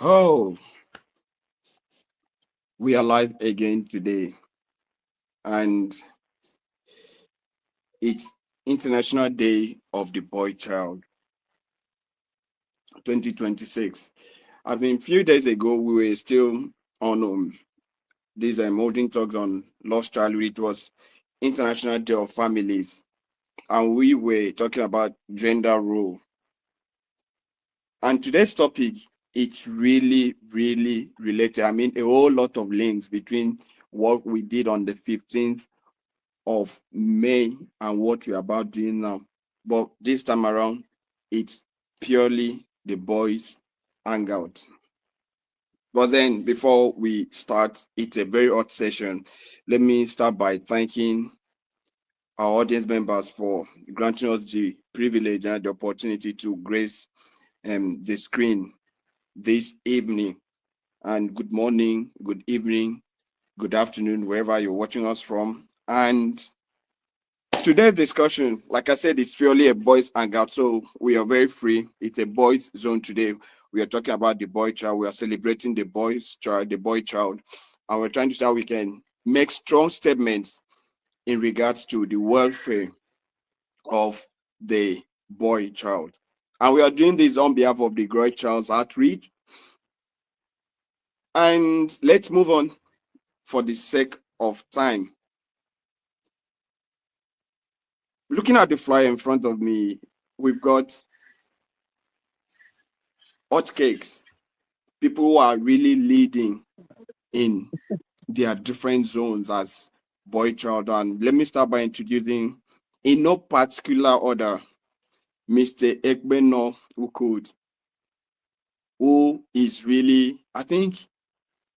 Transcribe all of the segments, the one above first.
Oh, we are live again today, and it's International Day of the Boy Child 2026. I think a few days ago, we were still on these holding talks on lost childhood. It was International Day of Families, and we were talking about gender role. And today's topic, it's really related. I mean, a whole lot of links between what we did on the 15th of May and what we're about doing now. But this time around, it's purely the boys hangout. But then before we start, it's a very hot session. Let me start by thanking our audience members for granting us the privilege and the opportunity to grace the screen this evening. And good morning, good evening, good afternoon, wherever you're watching us from. And today's discussion, like I said, is purely a boys hangout, so we are very free. It's a boys zone today. We are talking about the boy child. We are celebrating the boys child, the boy child, and we're trying to see how we can make strong statements in regards to the welfare of the boy child. And we are doing this on behalf of the Boy Child's Outreach. And let's move on for the sake of time. Looking at the flyer in front of me, we've got hot cakes, people who are really leading in their different zones as boy child. And let me start by introducing, in no particular order, Mr. Ekbeno Ukud, who is really, I think,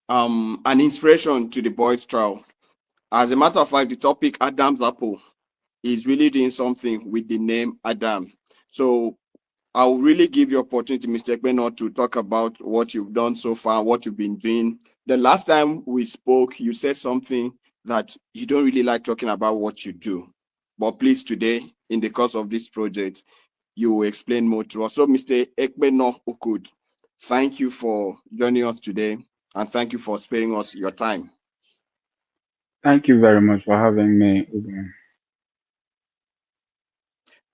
an inspiration to the boys child. As a matter of fact, the topic Adam's apple is really doing something with the name Adam. So I'll really give you opportunity, Mr. Ekbeno, to talk about what you've done so far, what you've been doing. The last time we spoke, you said something that you don't really like talking about what you do. But please, today, in the course of this project, you will explain more to us. So, Mr. Ekbeno Ukud, thank you for joining us today, and thank you for sparing us your time. Thank you very much for having me, Uber.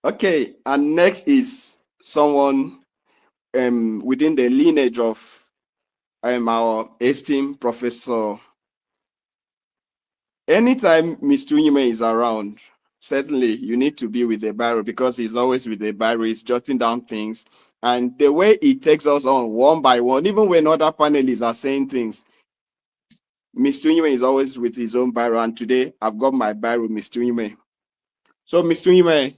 Okay, and next is someone within the lineage of our esteemed professor. Anytime Mr. Unyime is around, certainly you need to be with a barrel because he's always with a barrel. He's jotting down things. And the way he takes us on one by one, even when other panelists are saying things, Mr. Unyime is always with his own barrel. And today I've got my barrel, Mr. Unyime. So, Mr. Unyime,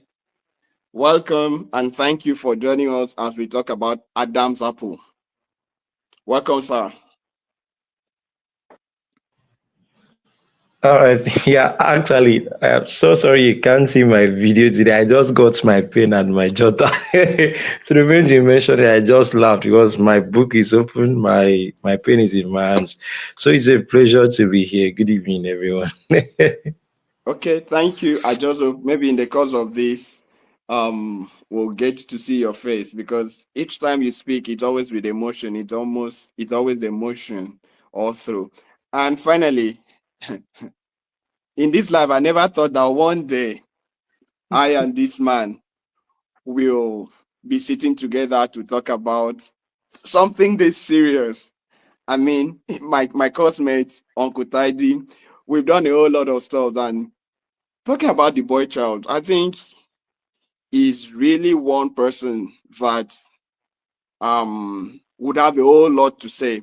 welcome and thank you for joining us as we talk about Adam's apple. Welcome, sir. All right. Yeah, actually, I'm so sorry you can't see my video today. I just got my pen and my jotter. To remain you mentioned it, I just laughed because my book is open, my pen is in my hands. So it's a pleasure to be here. Good evening, everyone. Okay, thank you. I just hope maybe in the course of this, we'll get to see your face because each time you speak, it's always with emotion. It's always the emotion all through. And finally, in this life, I never thought that one day I and this man will be sitting together to talk about something this serious. I mean, my classmate, Uncle Tidy, we've done a whole lot of stuff and talking about the boy child, I think is really one person that would have a whole lot to say.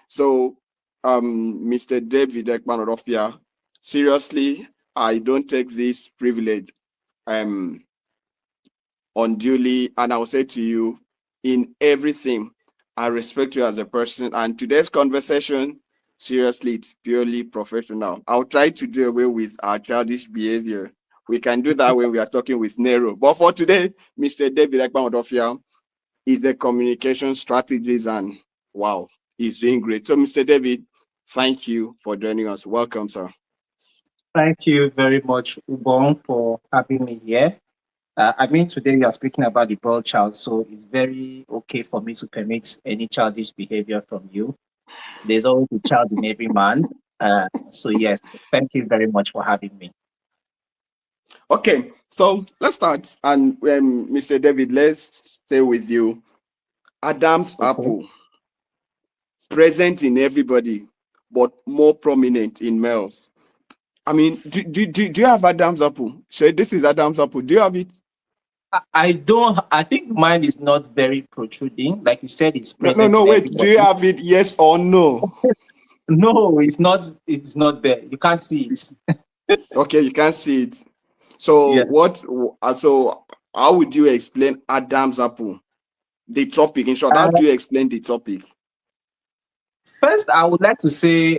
So, Mr. David Ekman, seriously, I don't take this privilege um unduly, and I'll say to you, in everything, I respect you as a person. And today's conversation, seriously, it's purely professional. I'll try to do away with our childish behavior. We can do that when we are talking with Nero. But for today, Mr. David Ekman is the communication strategist, and wow, he's doing great. So, Mr. David, thank you for joining us. Welcome, sir. Thank you very much, Ubon, for having me here. I mean, today we are speaking about the boy child, so it's very okay for me to permit any childish behavior from you. There's always a child in every man. So yes, thank you very much for having me. Okay, so let's start. And Mr. David, let's stay with you. Adam's Okay. apple, present in everybody, but more prominent in males. I mean, do you have Adam's apple? Shay, this is Adam's apple. Do you have it? I don't. I think mine is not very protruding. Like you said, it's No, present in wait. Do everybody. you have it? Yes or no? No, it's not. It's not there. You can't see it. Okay, you can't see it. So Yeah. So how would you explain Adam's apple? The topic, in short, how do you explain the topic? First, I would like to say,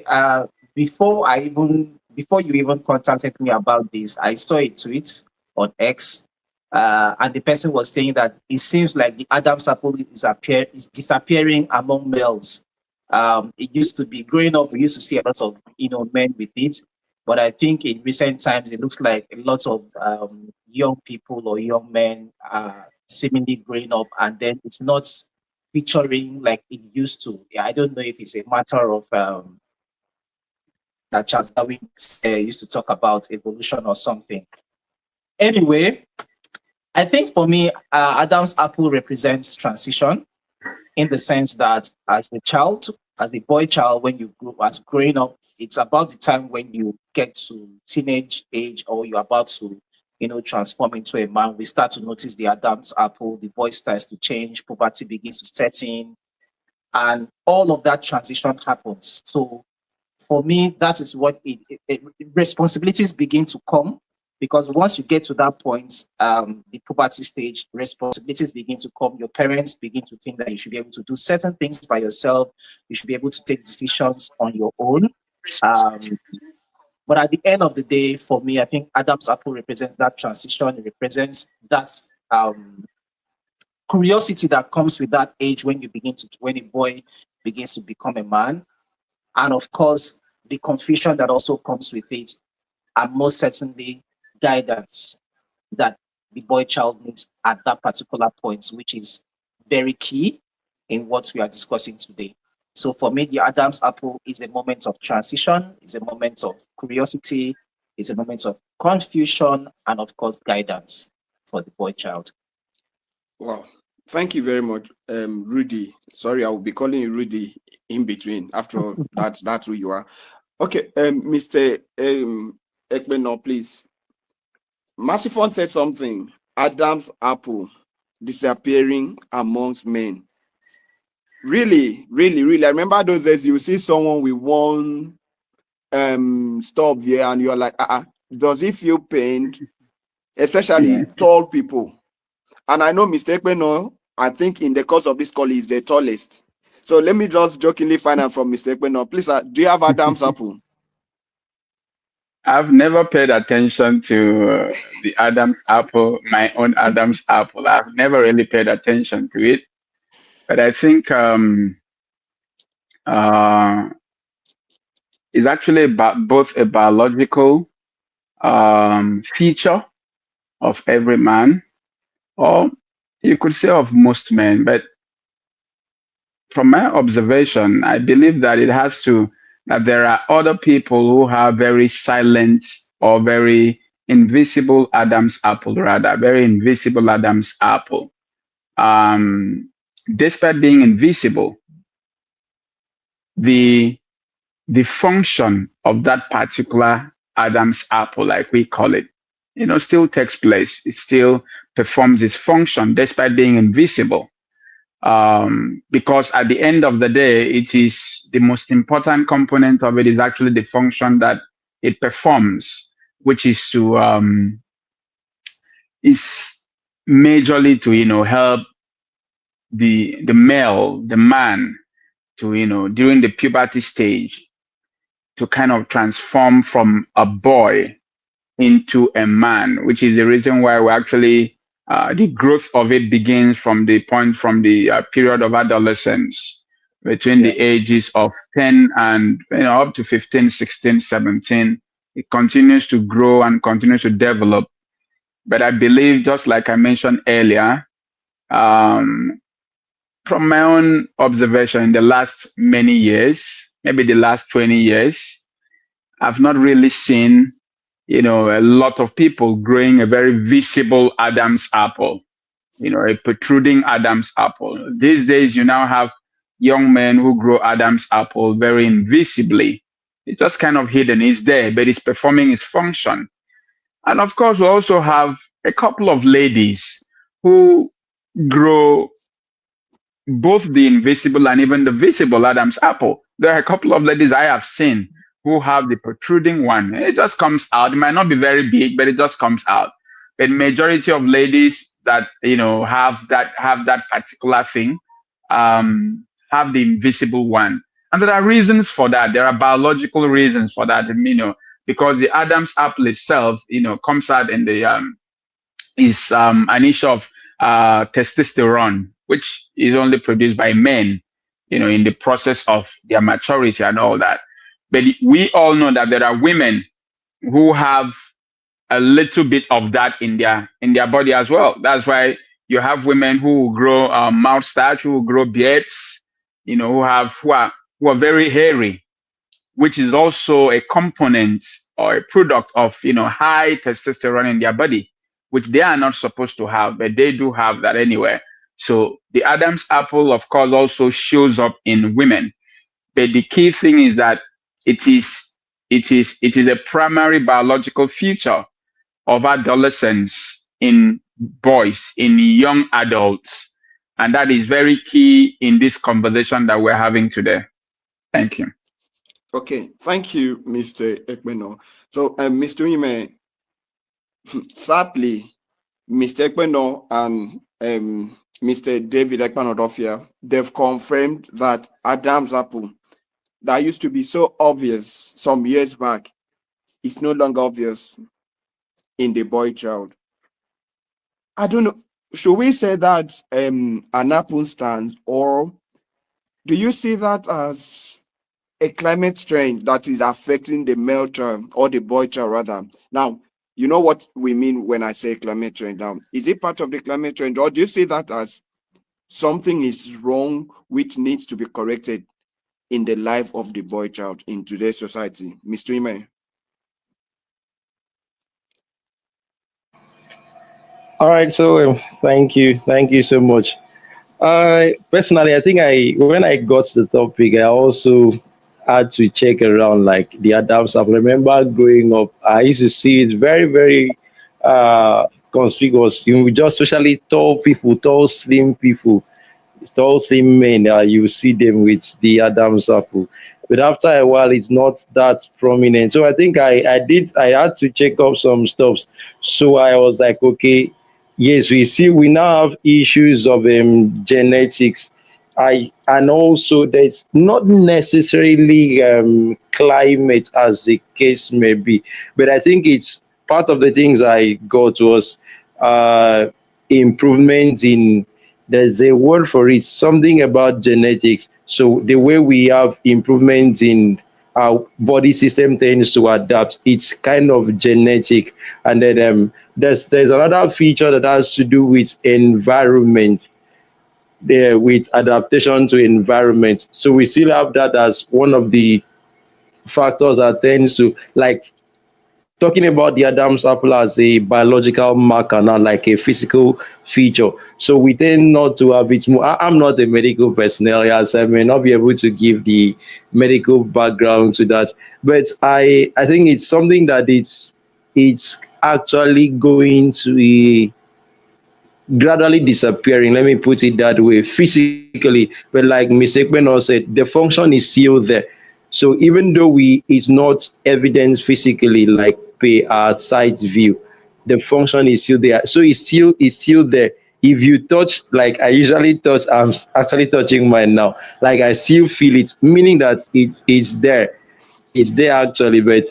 before you even contacted me about this, I saw a tweet on X, and the person was saying that it seems like the Adam's apple is disappearing among males. It used to be growing up, we used to see a lot of men with it, but I think in recent times it looks like a lot of young people or young men are seemingly growing up, and then it's not featuring like it used to. Yeah, I don't know if it's a matter of that Charles Darwin used to talk about evolution or something. Anyway, I think for me, Adam's apple represents transition in the sense that as a child, as a boy child, when you growing up, it's about the time when you get to teenage age or you're about to, transform into a man. We start to notice the Adam's apple, the voice starts to change, puberty begins to set in, and all of that transition happens. So for me, that is what responsibilities begin to come, because once you get to that point, the puberty stage, responsibilities begin to come. Your parents begin to think that you should be able to do certain things by yourself. You should be able to take decisions on your own. But at the end of the day, for me, I think Adam's apple represents that transition. It represents that curiosity that comes with that age when when a boy begins to become a man, and of course the confusion that also comes with it, and most certainly guidance that the boy child needs at that particular point, which is very key in what we are discussing today. So for me, the Adam's apple is a moment of transition, is a moment of curiosity, is a moment of confusion, and of course guidance for the boy child. Wow. Thank you very much, Rudy. Sorry, I will be calling you Rudy in between. After all, that's who you are. Okay, Mr. Ekbeno, please. Massifon said something. Adam's apple disappearing amongst men. Really, really, really. I remember those days you see someone with one stub here and you're like, does he feel pained? Especially tall people. And I know Mr. Ekbeno, I think in the course of this call, he's the tallest. So let me just jokingly find out from Mr. Ekbeno. Please, do you have Adam's apple? I've never paid attention to the Adam's apple, my own Adam's apple. I've never really paid attention to it. But I think it's actually both a biological feature of every man, or you could say of most men. But from my observation, I believe that that there are other people who have very silent or very invisible Adam's apple, rather, very invisible Adam's apple. Despite being invisible, the function of that particular Adam's apple, like we call it, still takes place. It still performs its function despite being invisible. Because at the end of the day, it is the most important component of it is actually the function that it performs, which is is majorly to help the male, the man, to during the puberty stage, to kind of transform from a boy into a man, which is the reason why we actually the growth of it begins from the period of adolescence, between the ages of 10 and up to 15, 16, 17. It continues to grow and continues to develop. But I believe, just like I mentioned earlier, um, from my own observation in the last many years, maybe the last 20 years, I've not really seen, a lot of people growing a very visible Adam's apple, a protruding Adam's apple. These days, you now have young men who grow Adam's apple very invisibly. It's just kind of hidden. It's there, but it's performing its function. And of course, we also have a couple of ladies who grow both the invisible and even the visible Adam's apple. There are a couple of ladies I have seen who have the protruding one. It just comes out. It might not be very big, but it just comes out. But majority of ladies that have that particular thing have the invisible one, and there are reasons for that. There are biological reasons for that. Because the Adam's apple itself, comes out in the is an issue of testosterone, which is only produced by men, in the process of their maturity and all that. But we all know that there are women who have a little bit of that in their body as well. That's why you have women who grow moustache, who grow beards, who are very hairy, which is also a component or a product of high testosterone in their body, which they are not supposed to have, but they do have that anyway. So the Adam's apple, of course, also shows up in women. But the key thing is that it is a primary biological feature of adolescence in boys, in young adults. And that is very key in this conversation that we're having today. Thank you. Okay, thank you, Mr. Ekpeno. So, Mr. Ime, sadly, Mr. Ekpeno and Mr. David Ekpanodofia, they've confirmed that Adam's apple, that used to be so obvious some years back, is no longer obvious in the boy child. I don't know, should we say that an apple stands, or do you see that as a climate change that is affecting the male child or the boy child rather? Now, you know what we mean when I say climate change. Now, is it part of the climate change, or do you see that as something is wrong which needs to be corrected in the life of the boy child in today's society? Mr. Ime. All right, so thank you so much. Personally, I think when I got the topic, I also had to check around like the Adams. I remember growing up, I used to see it very, very conspicuous. You just especially tall people, tall slim men. You see them with the Adams apple, but after a while, it's not that prominent. So I think I had to check up some stuff. So I was like, okay, yes, we now have issues of genetics. And also there's not necessarily climate as the case may be, but I think it's part of the things I got was uh, improvement in, there's a word for it, something about genetics. So the way we have improvements in our body system tends to adapt. It's kind of genetic, and then there's another feature that has to do with environment, there with adaptation to environment. So we still have that as one of the factors that tends to, like, talking about the Adam's apple as a biological marker, not like a physical feature. So we tend not to have it more. I'm not a medical personnel, yes, I may not be able to give the medical background to that, but I think it's something that it's actually going to be gradually disappearing. Let me put it that way, physically. But like Mr. Ekpeno said, the function is still there. So even though it's not evidence physically, like per our sight view, the function is still there. So it's still there. If you touch, like I usually touch, I'm actually touching mine now. Like I still feel it, meaning that it's there. It's there actually, but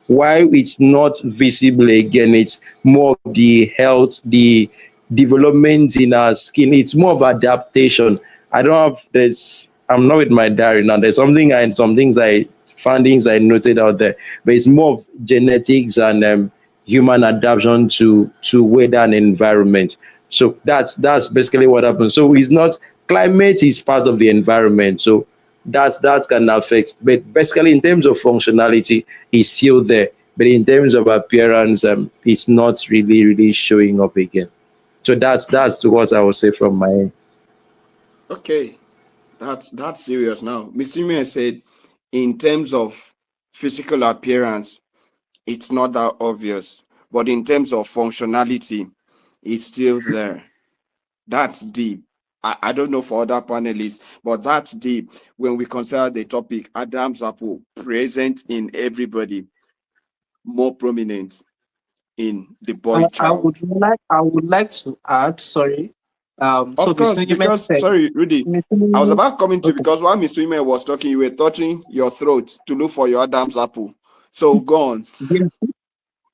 why it's not visible again, it's more of the health, the development in our skin. It's more of adaptation. I don't have this, I'm not with my diary now. There's something some things I found, things I noted out there, but it's more of genetics and human adaptation to weather and environment. So that's basically what happens. So it's not, climate is part of the environment. So that can affect, but basically in terms of functionality, it's still there. But in terms of appearance, it's not really showing up again. So that's what I would say from my end. Okay, that's serious now. Mr. Mayor said, in terms of physical appearance, it's not that obvious, but in terms of functionality, it's still there. That's deep. I don't know for other panelists, but that's deep when we consider the topic Adam's apple present in everybody, more prominent in the boy child. I would like to add, sorry. So Of Miss course, Nugent because said, sorry, Rudy, Miss I was Nugent- about coming to you okay. because while Mr. Ime was talking, you were touching your throat to look for your Adam's apple. So go on. Yeah,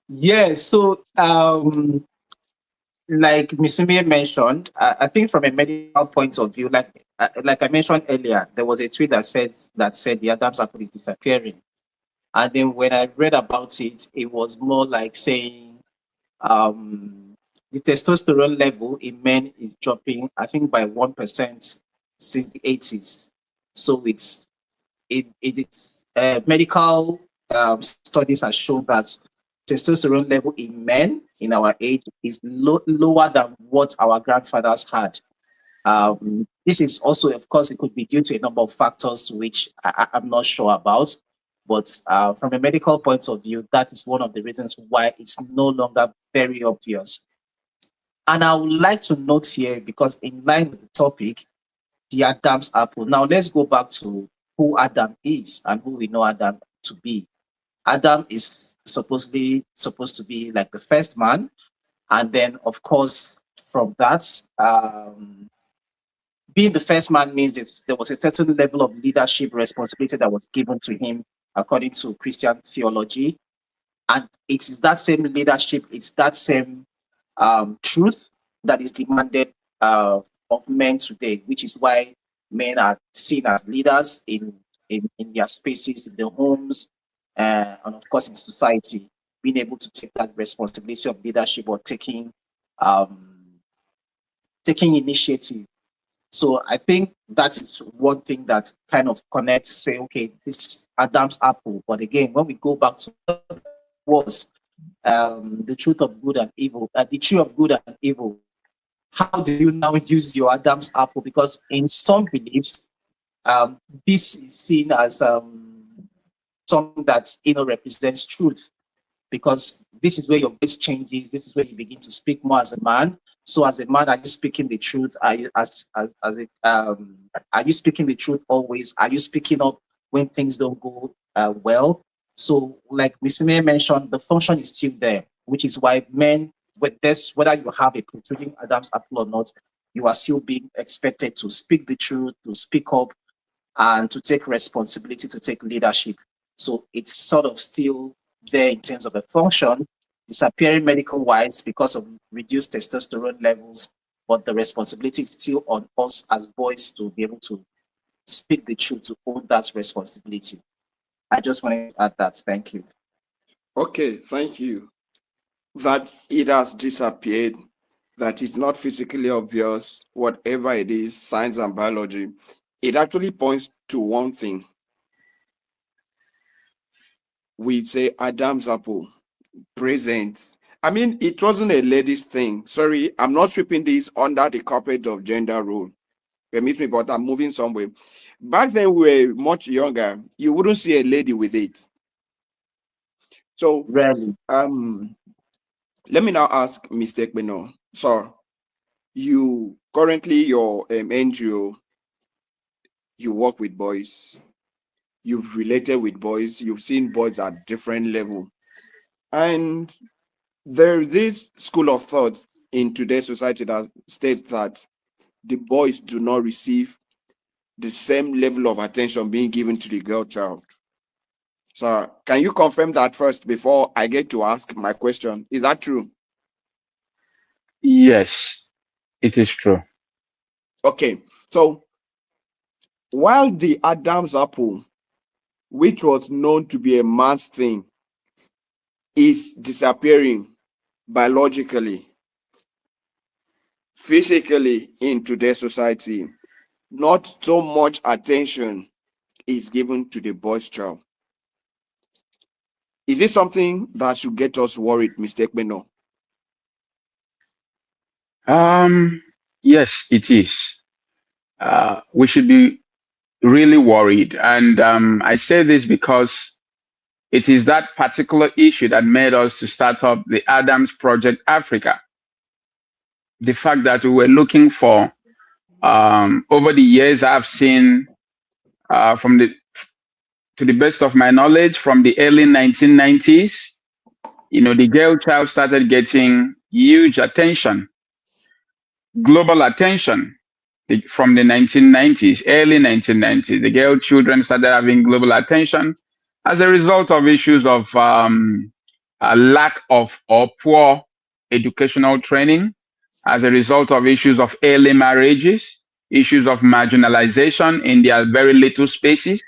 yeah. So like Miss Nugent mentioned, I think from a medical point of view, like I mentioned earlier, there was a tweet that said the Adam's apple is disappearing. And then when I read about it, it was more like saying the testosterone level in men is dropping, I think, by 1% since the 80s. So it's medical studies have shown that testosterone level in men in our age is lower than what our grandfathers had. This is also, of course, it could be due to a number of factors which I'm not sure about. But from a medical point of view, that is one of the reasons why it's no longer very obvious. And I would like to note here, because in line with the topic, the Adam's apple. Now let's go back to who Adam is and who we know Adam to be. Adam is supposedly supposed to be like the first man, and then of course from that, being the first man means that there was a certain level of leadership responsibility that was given to him according to Christian theology, and it is that same leadership, it's that same truth that is demanded of men today, which is why men are seen as leaders in their spaces, in their homes, and of course in society, being able to take that responsibility of leadership or um, taking initiative. So I think that is one thing that kind of connects, say, okay, this Adam's apple. But again, when we go back to what was the truth of good and evil, the tree of good and evil, how do you now use your Adam's apple? Because in some beliefs, this is seen as something that represents truth, because this is where your voice changes. This is where you begin to speak more as a man. So, as a man, are you speaking the truth? Are you speaking the truth always? Are you speaking up when things don't go well? So, like Mr. May mentioned, the function is still there, which is why men, with this, whether you have a protruding Adam's apple or not, you are still being expected to speak the truth, to speak up, and to take responsibility, to take leadership. So it's sort of still there in terms of a function, disappearing medical wise because of reduced testosterone levels, but the responsibility is still on us as boys to be able to speak the truth, to own that responsibility. I just wanted to add that. Thank you. Okay, thank you. That it has disappeared, that it's not physically obvious, whatever it is, science and biology, it actually points to one thing. We say Adam's apple, present. I mean, it wasn't a lady's thing. Sorry, I'm not sweeping this under the carpet of gender role. Permit me, but I'm moving somewhere. Back then, we were much younger. You wouldn't see a lady with it. So, Rarely. let me now ask Mr. Ekbeno. So, you currently your NGO, you work with boys, you've related with boys, you've seen boys at different level, and there's this school of thought in today's society that states that the boys do not receive the same level of attention being given to the girl child. So, can you confirm that first before I get to ask my question? Is that true? Yes, it is true. Okay, so while the Adam's apple, which was known to be a man's thing, is disappearing biologically, physically in today's society. Not so much attention is given to the boy's child. Is it something that should get us worried, Mr. Ekpeno? Yes, it is. We should be really worried. And I say this because it is that particular issue that made us to start up the Adams Project Africa. The fact that we were looking for, over the years, I've seen to the best of my knowledge, from the early 1990s, the girl child started getting huge attention, global attention. From the 1990s, early 1990s, the girl children started having global attention as a result of issues of a lack of or poor educational training, as a result of issues of early marriages, issues of marginalization in their very little spaces.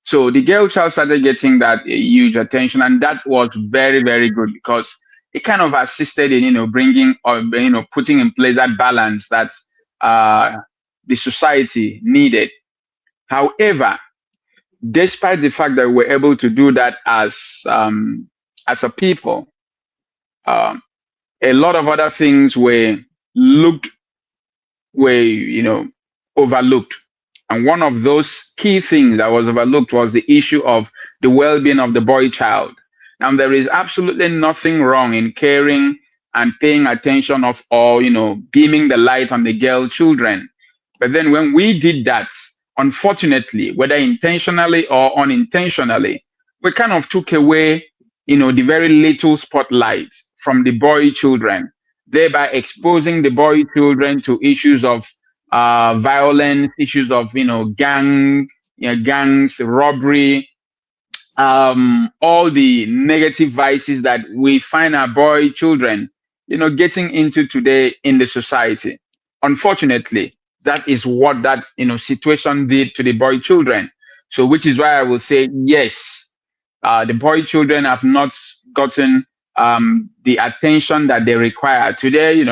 So the girl child started getting that huge attention, and that was very, very good because it kind of assisted in, bringing or, putting in place that balance that the society needed. However, despite the fact that we're able to do that as a people, a lot of other things were overlooked. And one of those key things that was overlooked was the issue of the well-being of the boy child. Now, there is absolutely nothing wrong in caring and paying attention of, or beaming the light on the girl children. But then when we did that, unfortunately, whether intentionally or unintentionally, we kind of took away, the very little spotlight from the boy children, thereby exposing the boy children to issues of violence, issues of gangs, robbery, all the negative vices that we find our boy children, getting into today in the society. Unfortunately, that is what that situation did to the boy children. So, which is why I will say yes, the boy children have not gotten the attention that they require today.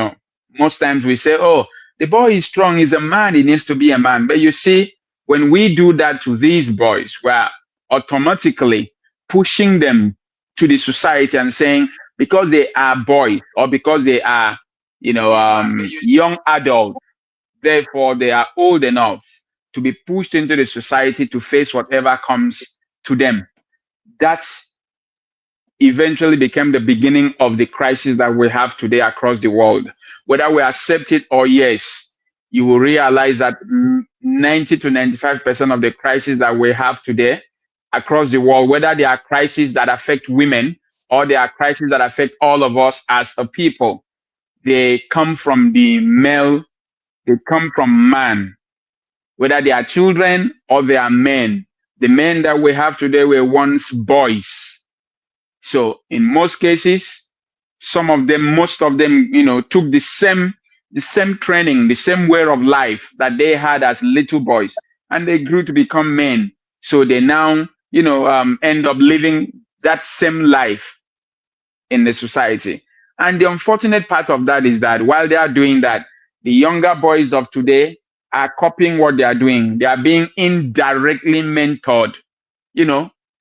Most times we say, "Oh, the boy is strong, he's a man, he needs to be a man." But you see, when we do that to these boys, we're automatically pushing them to the society and saying, because they are boys or because they are, young adults, therefore they are old enough to be pushed into the society to face whatever comes to them. That's eventually became the beginning of the crisis that we have today across the world. Whether we accept it or yes, you will realize that 90 to 95% of the crises that we have today across the world, whether they are crises that affect women or they are crises that affect all of us as a people, they come from the male, they come from man, whether they are children or they are men. The men that we have today were once boys. So in most cases, most of them, took the same training, the same way of life that they had as little boys, and they grew to become men. So they now, end up living that same life in the society. And the unfortunate part of that is that while they are doing that, the younger boys of today are copying what they are doing. They are being indirectly mentored,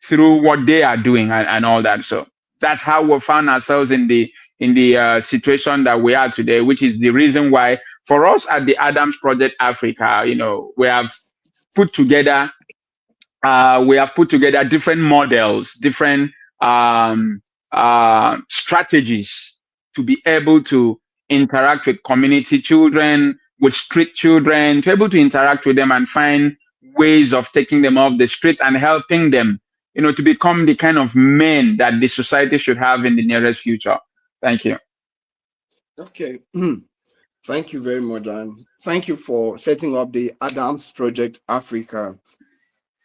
through what they are doing and all that. So that's how we found ourselves in the situation that we are today, which is the reason why for us at the Adams Project Africa, we have put together different models, different strategies to be able to interact with community children, with street children, to be able to interact with them and find ways of taking them off the street and helping them, to become the kind of men that the society should have in the nearest future. Thank you. Okay. Thank you very much, and thank you for setting up the Adams Project Africa.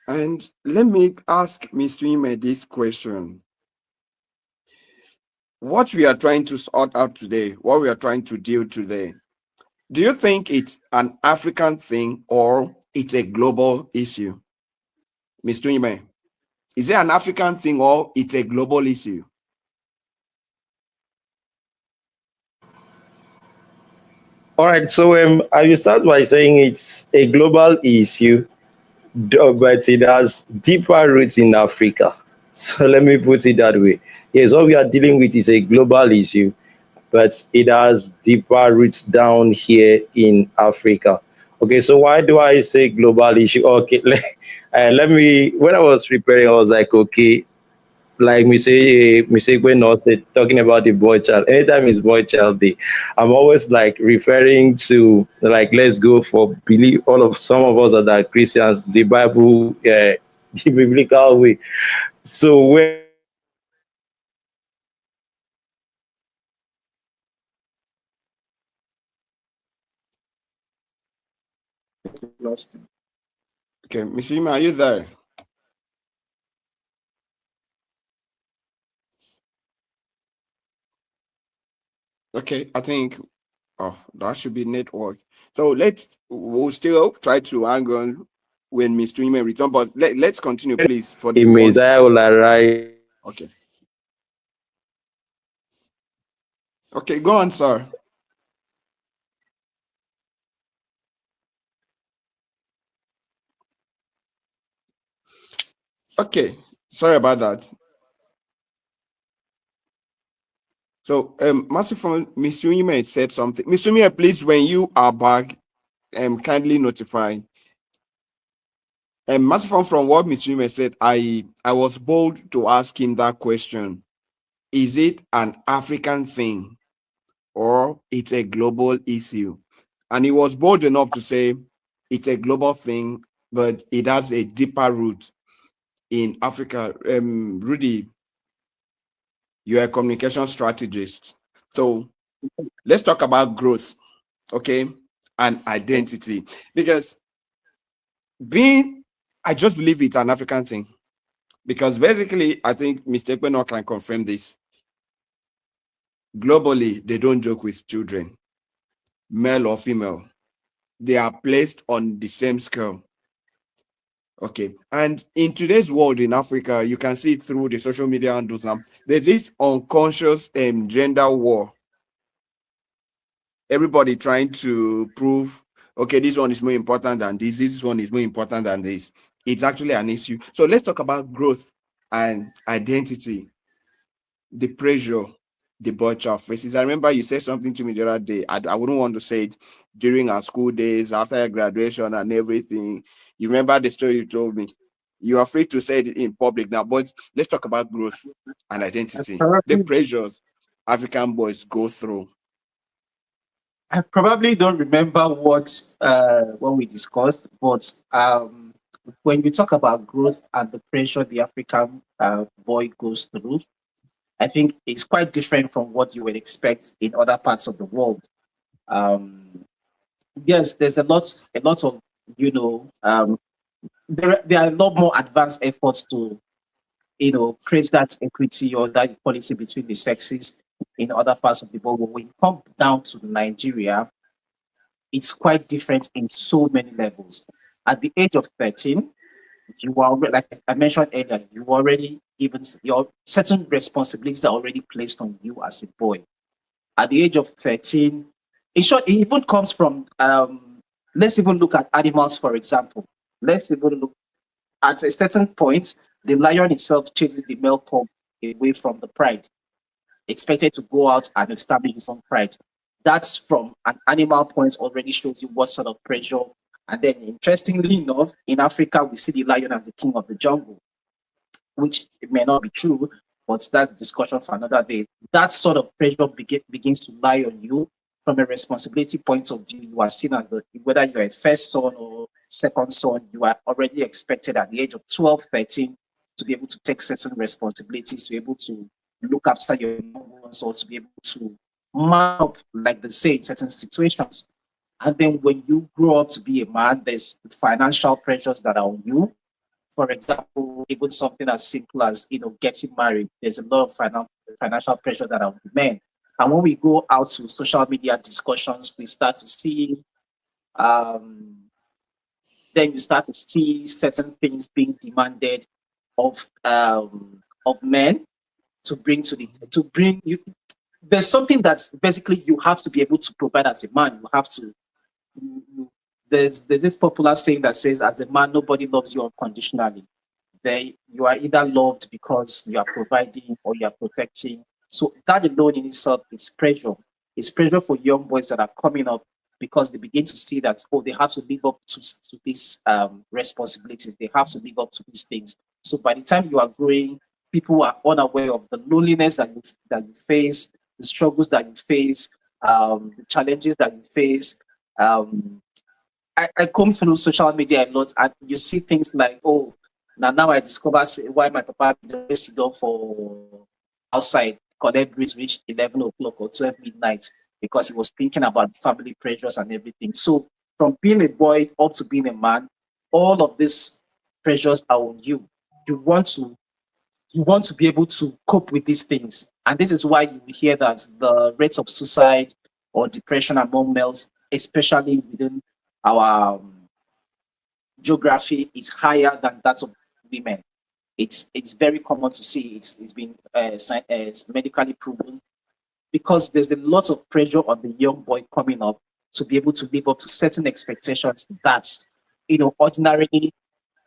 And let me ask Mr. Ime this question. What we are trying to sort out today, what we are trying to deal today, do you think it's an African thing or it's a global issue? Mr. Ime, is it an African thing or it's a global issue? All right, so I will start by saying it's a global issue, but it has deeper roots in Africa. So let me put it that way. Yes, what we are dealing with is a global issue, but it has deeper roots down here in Africa. Okay, so why do I say global issue? Okay, let me. When I was preparing, I was like, okay, like when not say talking about the boy child. Anytime it's boy child day, I'm always like referring to, like, let's go for believe all of some of us that are Christians, the Bible, the biblical way. So when I was preparing, I was like, okay, let's look at the definition of boy child. I think we've lost him. Okay, Miss Yima, are you there? Okay, I think that should be network. So we'll still try to hang on when Miss Yima return, but let's continue, please, for a the one. Messiah will arise. Okay. Okay, go on, sir. Okay, sorry about that. So, Merciful Miss Yima said something. Miss Yima, please, when you are back, kindly notify. And Merciful, from what Miss Yima said, I was bold to ask him that question: is it an African thing or it's a global issue? And he was bold enough to say it's a global thing, but it has a deeper root in Africa. Rudy, you're a communication strategist. So let's talk about growth, okay, and identity. Because I just believe it's an African thing. Because basically, I think Mr. Ekpeno can confirm this. Globally, they don't joke with children, male or female. They are placed on the same scale. Okay. And in today's world in Africa, you can see it through the social media and those now. There's this unconscious gender war. Everybody trying to prove, okay, this one is more important than this one is more important than this. It's actually an issue. So let's talk about growth and identity, the pressure the boy child faces. I remember you said something to me the other day. I wouldn't want to say it during our school days, after graduation and everything. You remember the story you told me. You are free to say it in public now, but let's talk about growth and I identity, the probably, pressures African boys go through. I probably don't remember what we discussed, but when you talk about growth and the pressure the African boy goes through, I think it's quite different from what you would expect in other parts of the world. Um, yes, there's a lot of there are a lot more advanced efforts to create that equity or that equality between the sexes in other parts of the world. But when you come down to Nigeria, it's quite different in so many levels. At the age of 13, you are like I mentioned earlier, you already given your certain responsibilities are already placed on you as a boy. At the age of 13, in short, it even comes from let's even look at animals, for example. Let's even look at a certain point, the lion itself chases the male cub away from the pride, expected to go out and establish his own pride. That's from an animal point already shows you what sort of pressure. And then, interestingly enough, in Africa, we see the lion as the king of the jungle, which it may not be true, but that's a discussion for another day. That sort of pressure begins to lie on you from a responsibility point of view. You are seen as whether you're a first son or second son, you are already expected at the age of 12, 13 to be able to take certain responsibilities, to be able to look after your young ones, or to be able to man up, like they say, in certain situations. And then when you grow up to be a man, there's financial pressures that are on you. For example, even something as simple as getting married, there's a lot of financial pressure that are on the men. And when we go out to social media discussions, we start to see um, then you start to see certain things being demanded of men to bring to bring you. there's something that basically you have to be able to provide as a man. You have to. There's this popular saying that says, as a man, nobody loves you unconditionally. You are either loved because you are providing or you are protecting. So that alone in itself is pressure. It's pressure for young boys that are coming up because they begin to see that, oh, they have to live up to these responsibilities. They have to live up to these things. So by the time you are growing, people are unaware of the loneliness that you face, the struggles that you face, the challenges that you face. I come through social media a lot, and you see things like, oh, now I discover why my papa always sit down for outside collect breeze reach 11 o'clock or 12 midnight because he was thinking about family pressures and everything. So from being a boy up to being a man, all of these pressures are on you. You want to be able to cope with these things. And this is why you hear that the rates of suicide or depression among males, especially within our geography, is higher than that of women. It's very common to see. It's been medically proven because there's a lot of pressure on the young boy coming up to be able to live up to certain expectations that ordinarily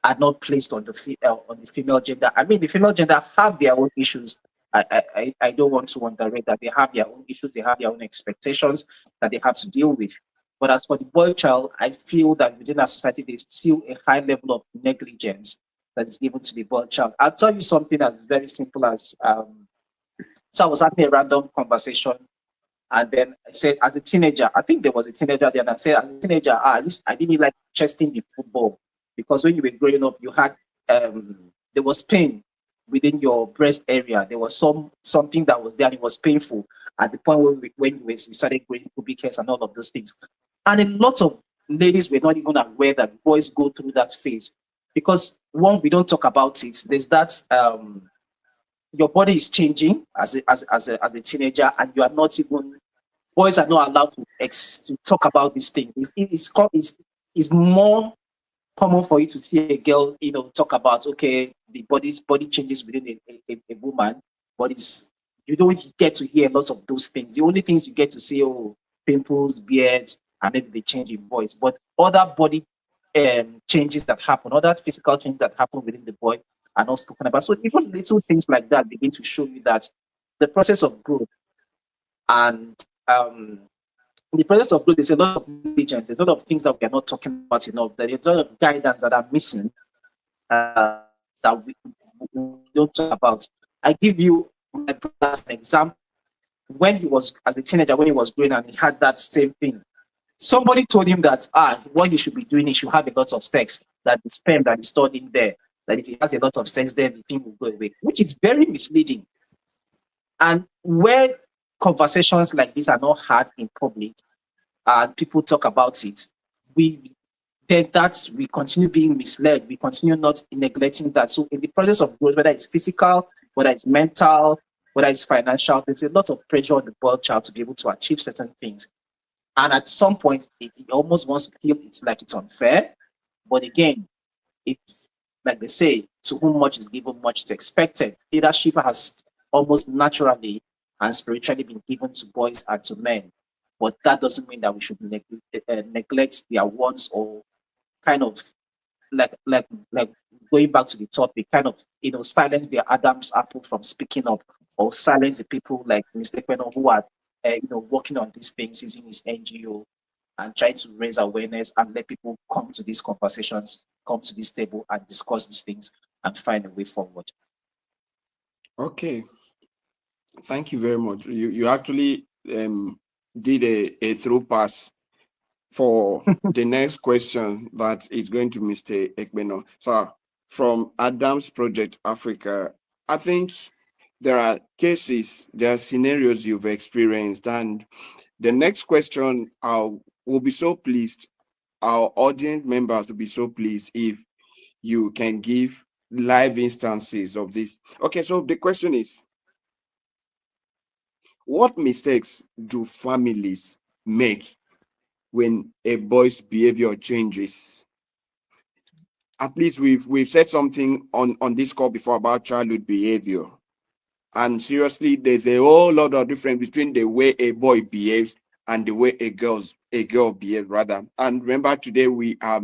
are not placed on the female gender. I mean, the female gender have their own issues. I don't want to underrate that they have their own issues. They have their own expectations that they have to deal with. But as for the boy child, I feel that within our society, there's still a high level of negligence that is given to the boy child. I'll tell you something as very simple as so I was having a random conversation, and then I said, as a teenager, I think there was a teenager there, and I said, as a teenager, I didn't like chesting the football because when you were growing up, you had there was pain within your breast area. There was something that was there, and it was painful at the point when you started growing pubic hairs and all of those things. And a lot of ladies were not even aware that boys go through that phase because one, we don't talk about it. There's that your body is changing as a teenager, and you are not even, boys are not allowed to talk about these things. It's more common for you to see a girl, talk about, okay, the body changes within a woman, but you don't get to hear lots of those things. The only things you get to see, oh, pimples, beards, and maybe they change in voice. But other body changes that happen, other physical changes that happen within the boy are not spoken about. So even little things like that begin to show you that the process of growth and in the process of growth, there's a lot of negligence, there's a lot of things that we are not talking about enough. There's a lot of guidance that are missing that we don't talk about. I give you my brother as an example. When he was, as a teenager, when he was growing and he had that same thing, somebody told him that what he should be doing, he should have a lot of sex, that the sperm that is stored in there, that if he has a lot of sex there, the thing will go away, which is very misleading. And where conversations like this are not had in public and people talk about it, we continue being misled. We continue not neglecting that. So in the process of growth, whether it's physical, whether it's mental, whether it's financial, there's a lot of pressure on the boy child to be able to achieve certain things. And at some point, it almost wants to feel it's like it's unfair. But again, if, like they say, to whom much is given, much is expected. Leadership has almost naturally and spiritually been given to boys and to men. But that doesn't mean that we should neglect their wants or kind of like going back to the topic, kind of silence their Adam's apple from speaking up, or silence the people like Mr. Kweno who are working on these things using his NGO and trying to raise awareness and let people come to these conversations, come to this table and discuss these things and find a way forward. Okay, thank you very much. You actually did a through pass for the next question that is going to Mr. Ekbeno. So from Adams Project Africa, I think there are cases, there are scenarios you've experienced, and the next question will be so pleased, our audience members will be so pleased if you can give live instances of this. Okay, so the question is, what mistakes do families make when a boy's behavior changes? At least we've said something on this call before about childhood behavior. And seriously, there's a whole lot of difference between the way a boy behaves and the way a girl behaves rather. And remember, today we are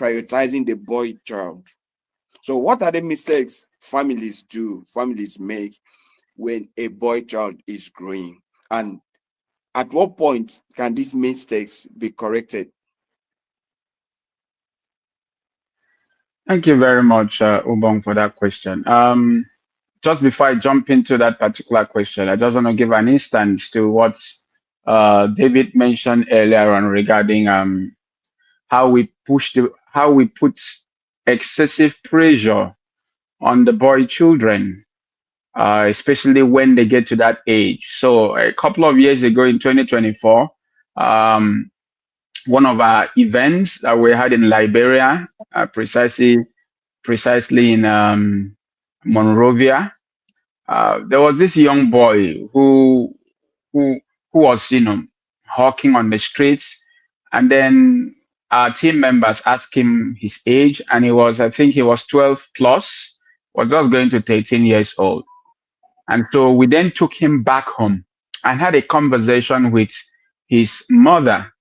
prioritizing the boy child. So what are the mistakes families make when a boy child is growing? And at what point can these mistakes be corrected? Thank you very much, Ubong, for that question. Just before I jump into that particular question, I just want to give an instance to what David mentioned earlier on regarding how we put excessive pressure on the boy children, especially when they get to that age. So a couple of years ago in 2024, um, one of our events that we had in Liberia, precisely in Monrovia, there was this young boy who who was hawking on the streets, and then our team members asked him his age, and I think he was 12 plus, was just going to 13 years old. And so we then took him back home and had a conversation with his mother,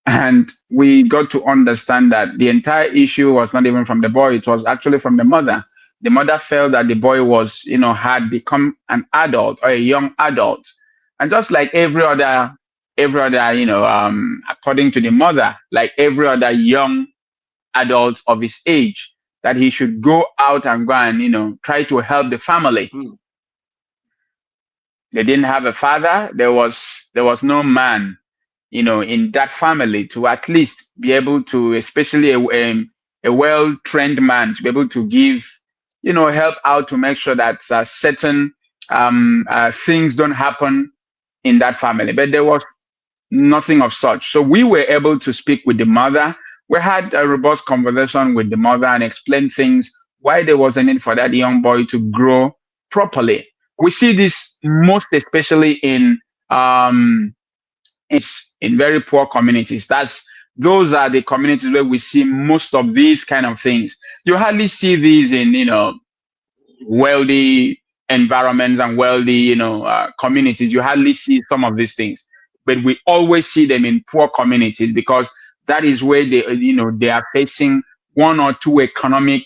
and we got to understand that the entire issue was not even from the boy, it was actually from the mother. The mother felt that the boy had become an adult or a young adult. And just like according to the mother, like every other young adult of his age, that he should go out and go and, try to help the family. Hmm. They didn't have a father. There was no man, in that family to at least be able to, especially a well-trained man, to be able to give, help out to make sure that certain things don't happen in that family. But there was nothing of such. So we were able to speak with the mother. We had a robust conversation with the mother and explain things, why there was a need for that young boy to grow properly. We see this most especially in very poor communities. Those are the communities where we see most of these kind of things. You hardly see these in wealthy environments and wealthy communities. You hardly see some of these things, but we always see them in poor communities because that is where they are facing one or two economic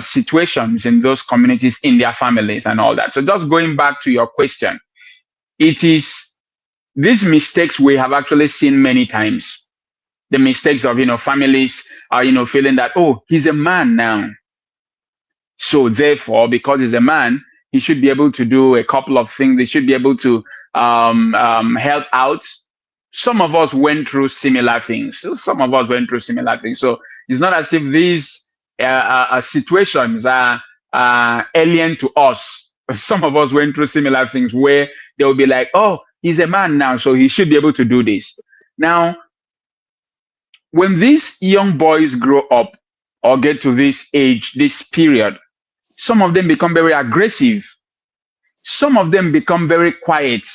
situations in those communities, in their families and all that. So just going back to your question, it is these mistakes we have actually seen many times. The mistakes of families are feeling that, oh, he's a man now, so therefore because he's a man, he should be able to do a couple of things. They should be able to help out. Some of us went through similar things. So it's not as if these situations are alien to us. Some of us went through similar things where they will be like, oh, he's a man now, so he should be able to do this. Now, when these young boys grow up or get to this age, this period, some of them become very aggressive. Some of them become very quiet.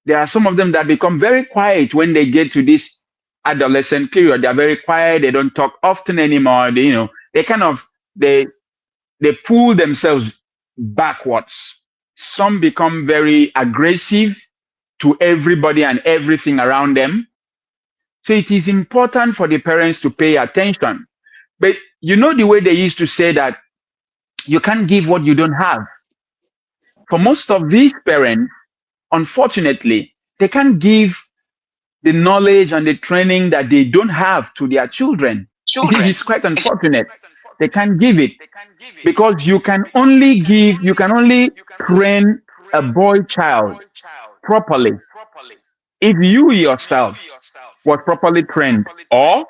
There are some of them that become very quiet when they get to this adolescent period. They're very quiet. They don't talk often anymore. They pull themselves backwards. Some become very aggressive to everybody and everything around them. So it is important for the parents to pay attention. But the way they used to say that you can't give what you don't have. For most of these parents, unfortunately, they can't give the knowledge and the training that they don't have to their children. It is quite unfortunate. They can't give it because you can only train a boy child properly if you yourself was properly trained, or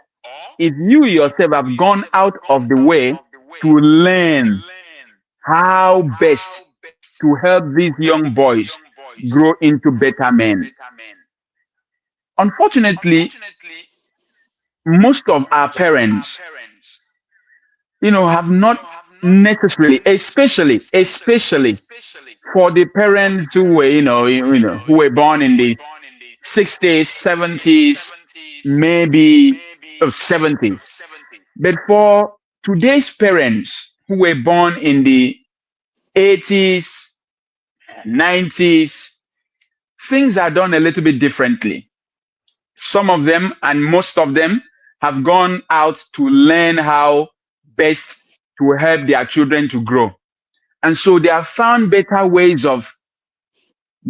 if you yourself have gone out of the way to learn how best to help these young boys grow into better men. Unfortunately, most of our parents, have not necessarily, especially for the parents who were, who were born in the 60s, 70s, maybe 70s. But for today's parents who were born in the 80s, 90s, things are done a little bit differently. Some of them and most of them have gone out to learn how best to help their children to grow. And so they have found better ways of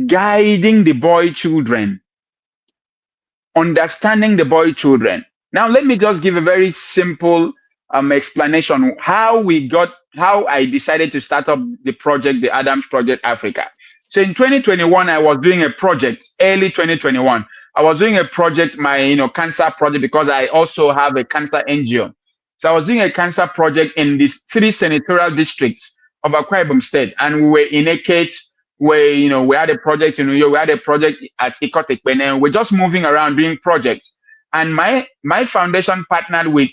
guiding the boy children, understanding the boy children. Now, let me just give a very simple explanation how I decided to start up the project, the Adams Project Africa. So in 2021, I was doing a project, early 2021. I was doing a project, my cancer project, because I also have a cancer NGO. So I was doing a cancer project in these 3 senatorial districts of Akwa Ibom State, and we were in a case where we had a project in New York, we had a project at Ikotekpene, and we're just moving around doing projects. And my foundation partnered with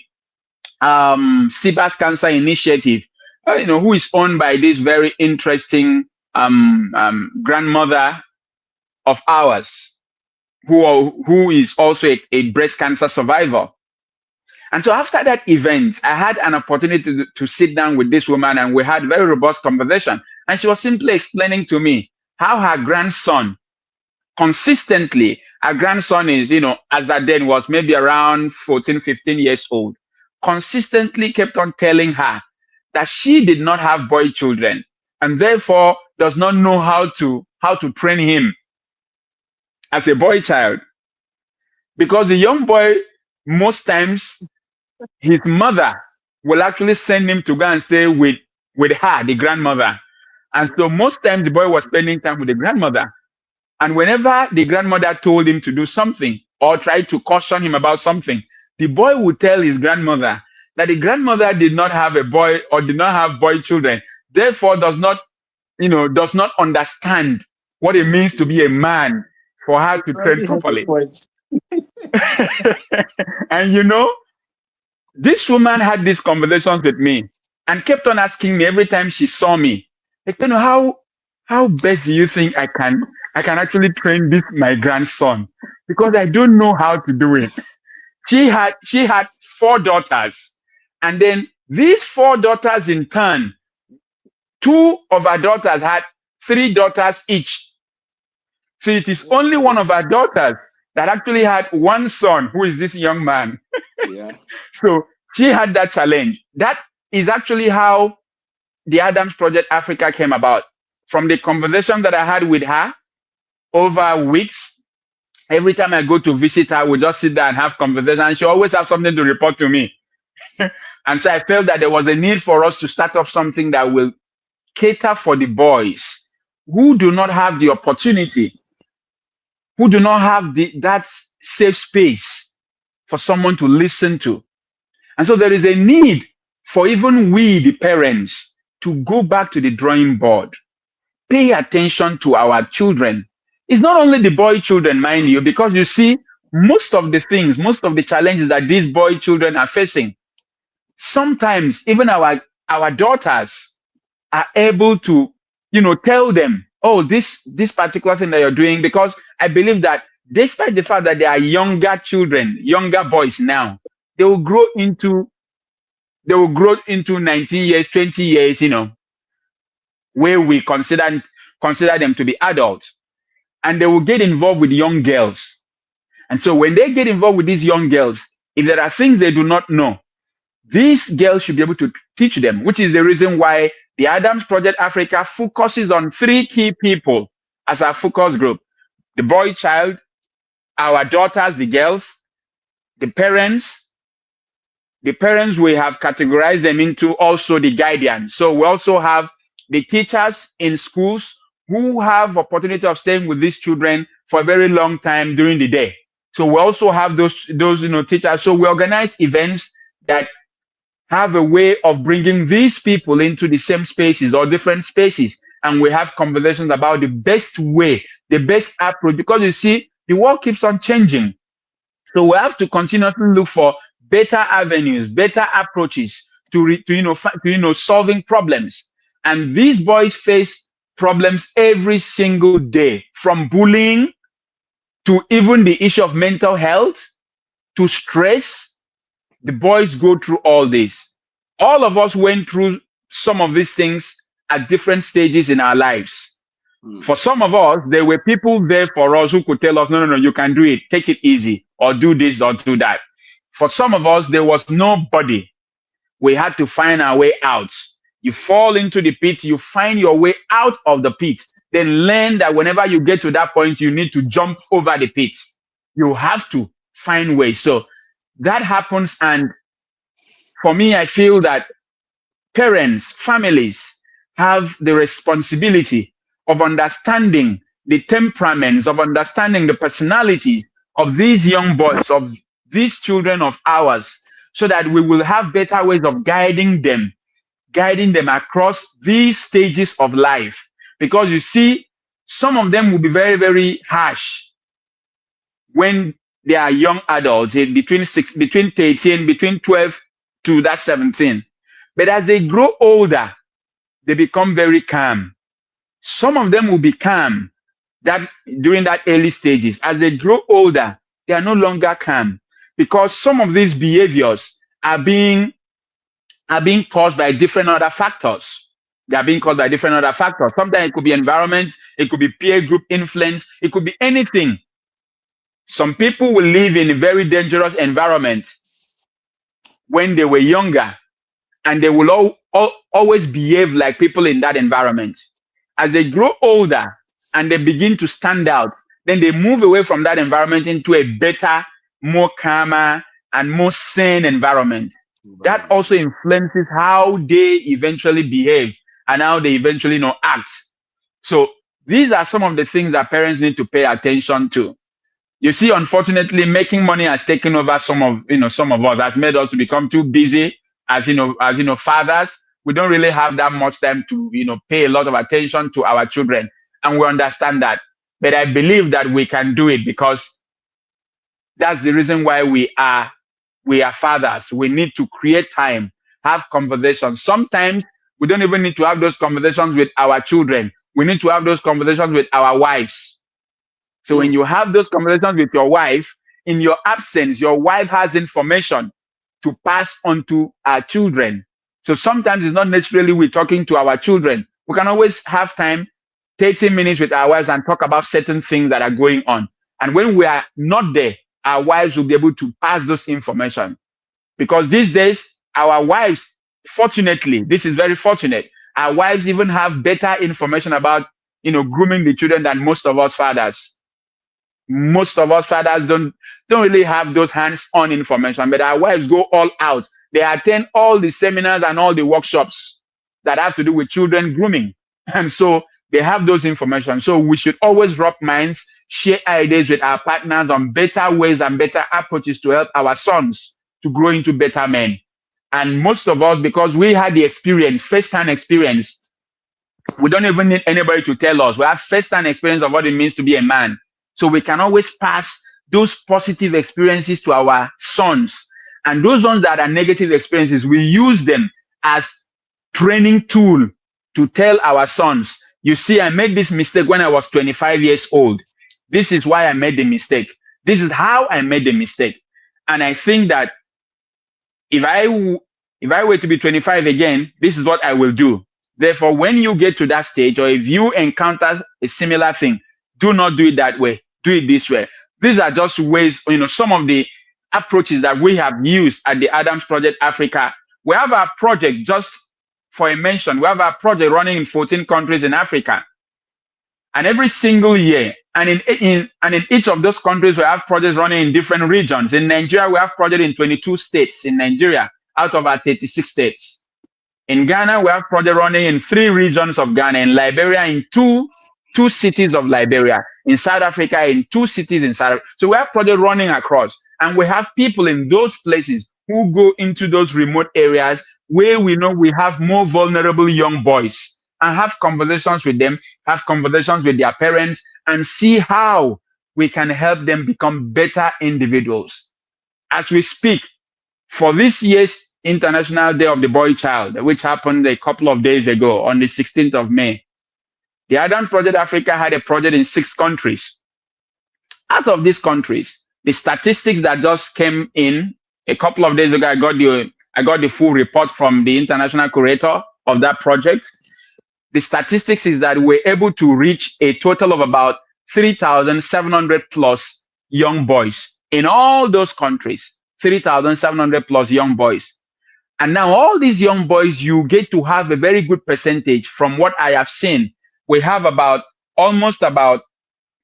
Siba's Cancer Initiative, who is owned by this very interesting grandmother of ours, who is also a breast cancer survivor. And so after that event, I had an opportunity to sit down with this woman, and we had very robust conversation. And she was simply explaining to me how her grandson, consistently, her grandson is, as at then was maybe around 14, 15 years old, consistently kept on telling her that she did not have boy children and therefore does not know how to train him as a boy child. Because the young boy, most times, his mother will actually send him to go and stay with her, the grandmother. And so most times the boy was spending time with the grandmother. And whenever the grandmother told him to do something or tried to caution him about something, the boy would tell his grandmother that the grandmother did not have a boy or did not have boy children, therefore does not understand what it means to be a man for her to train properly. And this woman had these conversations with me and kept on asking me every time she saw me, like, how best do you think I can actually train my grandson? Because I don't know how to do it. She had 4 daughters, and then these 4 daughters in turn, 2 of her daughters had 3 daughters each. So it is only one of her daughters that actually had 1 son, who is this young man. Yeah. So she had that challenge. That is actually how the Adams Project Africa came about. From the conversation that I had with her over weeks, every time I go to visit her, we just sit there and have conversation, and she always has something to report to me. And so I felt that there was a need for us to start up something that will cater for the boys who do not have the opportunity, who do not have that safe space for someone to listen to. And so there is a need for even we, the parents, to go back to the drawing board, pay attention to our children. It's not only the boy children, mind you, because you see, most of the challenges that these boy children are facing, sometimes even our daughters are able to, tell them, oh, this particular thing that you're doing, because I believe that despite the fact that they are younger children, younger boys now, they will grow into 19 years, 20 years, where we consider them to be adults, and they will get involved with young girls. And so when they get involved with these young girls, if there are things they do not know, these girls should be able to teach them, which is the reason why the Adams Project Africa focuses on 3 key people as our focus group: the boy child, our daughters, the girls, the parents. The parents, we have categorized them into also the guardians. So we also have the teachers in schools who have opportunity of staying with these children for a very long time during the day. So we also have those teachers. So we organize events that have a way of bringing these people into the same spaces or different spaces, and we have conversations about the best way, the best approach, because you see, the world keeps on changing. So we have to continuously look for better avenues, better approaches to solving problems. And these boys face problems every single day, from bullying to even the issue of mental health to stress. The boys go through all this. All of us went through some of these things at different stages in our lives. For some of us, there were people there for us who could tell us, no, you can do it. Take it easy, or do this or do that. For some of us, there was nobody. We had to find our way out. You fall into the pit, you find your way out of the pit. Then learn that whenever you get to that point, you need to jump over the pit. You have to find ways. So that happens. And for me, I feel that parents, families have the responsibility of understanding the temperaments, of understanding the personalities of these young boys, of these children of ours, so that we will have better ways of guiding them across these stages of life. Because you see, some of them will be very, very harsh when they are young adults, between 13, between 12 to that 17. But as they grow older, they become very calm. Some of them will be calm during that early stages. As they grow older, they are no longer calm, because some of these behaviors are being caused by different other factors. They are being caused by different other factors. Sometimes it could be environment, it could be peer group influence, it could be anything. Some people will live in a very dangerous environment when they were younger, and they will always behave like people in that environment. As they grow older and they begin to stand out, then they move away from that environment into a better, more calmer, and more sane environment. That also influences how they eventually behave and how they eventually act. So these are some of the things that parents need to pay attention to. You see, unfortunately, making money has taken over some of us, has made us to become too busy as fathers. We don't really have that much time to pay a lot of attention to our children, and we understand that. But I believe that we can do it, because that's the reason why we are fathers. We need to create time, have conversations. Sometimes we don't even need to have those conversations with our children. We need to have those conversations with our wives. So when you have those conversations with your wife, in your absence, your wife has information to pass on to our children. So sometimes it's not necessarily we're talking to our children. We can always have time, 30 minutes with our wives, and talk about certain things that are going on. And when we are not there, our wives will be able to pass those information. Because these days, our wives, fortunately, this is very fortunate, our wives even have better information about grooming the children than most of us fathers. Most of us fathers don't really have those hands-on information, but our wives go all out. They attend all the seminars and all the workshops that have to do with children grooming. And so they have those information. So we should always rub minds, share ideas with our partners on better ways and better approaches to help our sons to grow into better men. And most of us, because we had the experience, first-hand experience, we don't even need anybody to tell us. We have first-hand experience of what it means to be a man. So we can always pass those positive experiences to our sons. And those ones that are negative experiences, we use them as training tool to tell our sons, you see, I made this mistake when I was 25 years old. This is why I made the mistake. This is how I made the mistake. And I think that if I were to be 25 again, this is what I will do. Therefore, when you get to that stage, or if you encounter a similar thing, do not do it that way. Do it this way. These are just ways, some of the approaches that we have used at the Adams Project Africa. We have a project, just for a mention, we have a project running in 14 countries in Africa. And every single year, and in each of those countries, we have projects running in different regions. In Nigeria, we have projects in 22 states in Nigeria, out of our 36 states. In Ghana, we have projects running in 3 regions of Ghana. In Liberia, in two cities of Liberia. In South Africa, in 2 cities in South Africa. So we have projects running across. And we have people in those places who go into those remote areas where we know we have more vulnerable young boys, and have conversations with them, have conversations with their parents, and see how we can help them become better individuals. As we speak, for this year's International Day of the Boy Child, which happened a couple of days ago on the 16th of May, the Adams Project Africa had a project in 6 countries. Out of these countries, the statistics that just came in a couple of days ago, I got the full report from the international curator of that project. the statistics is that we're able to reach a total of about 3,700 plus young boys in all those countries. 3,700 plus young boys. And now all these young boys, you get to have a very good percentage. From what I have seen, we have almost about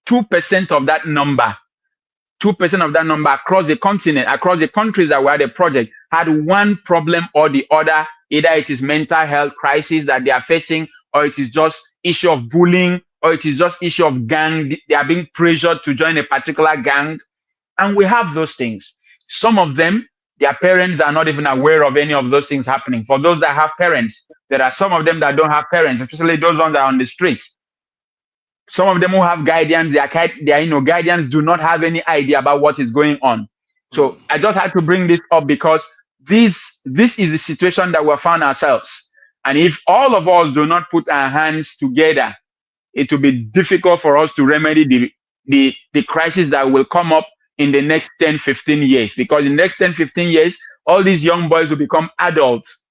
2% of that number. 2% of that number across the continent, across the countries that were the project, had one problem or the other. Either it is mental health crisis that they are facing, or it is just issue of bullying, or it is just issue of gang. They are being pressured to join a particular gang. And we have those things. Some of them, their parents are not even aware of any of those things happening. For those that have parents, there are some of them that don't have parents, especially those ones that are on the streets. Some of them who have guardians, their guardians do not have any idea about what is going on. So I just had to bring this up because this is the situation that we found ourselves. And if all of us do not put our hands together, it will be difficult for us to remedy the crisis that will come up in the next 10, 15 years. Because in the next 10, 15 years, all these young boys will become adults.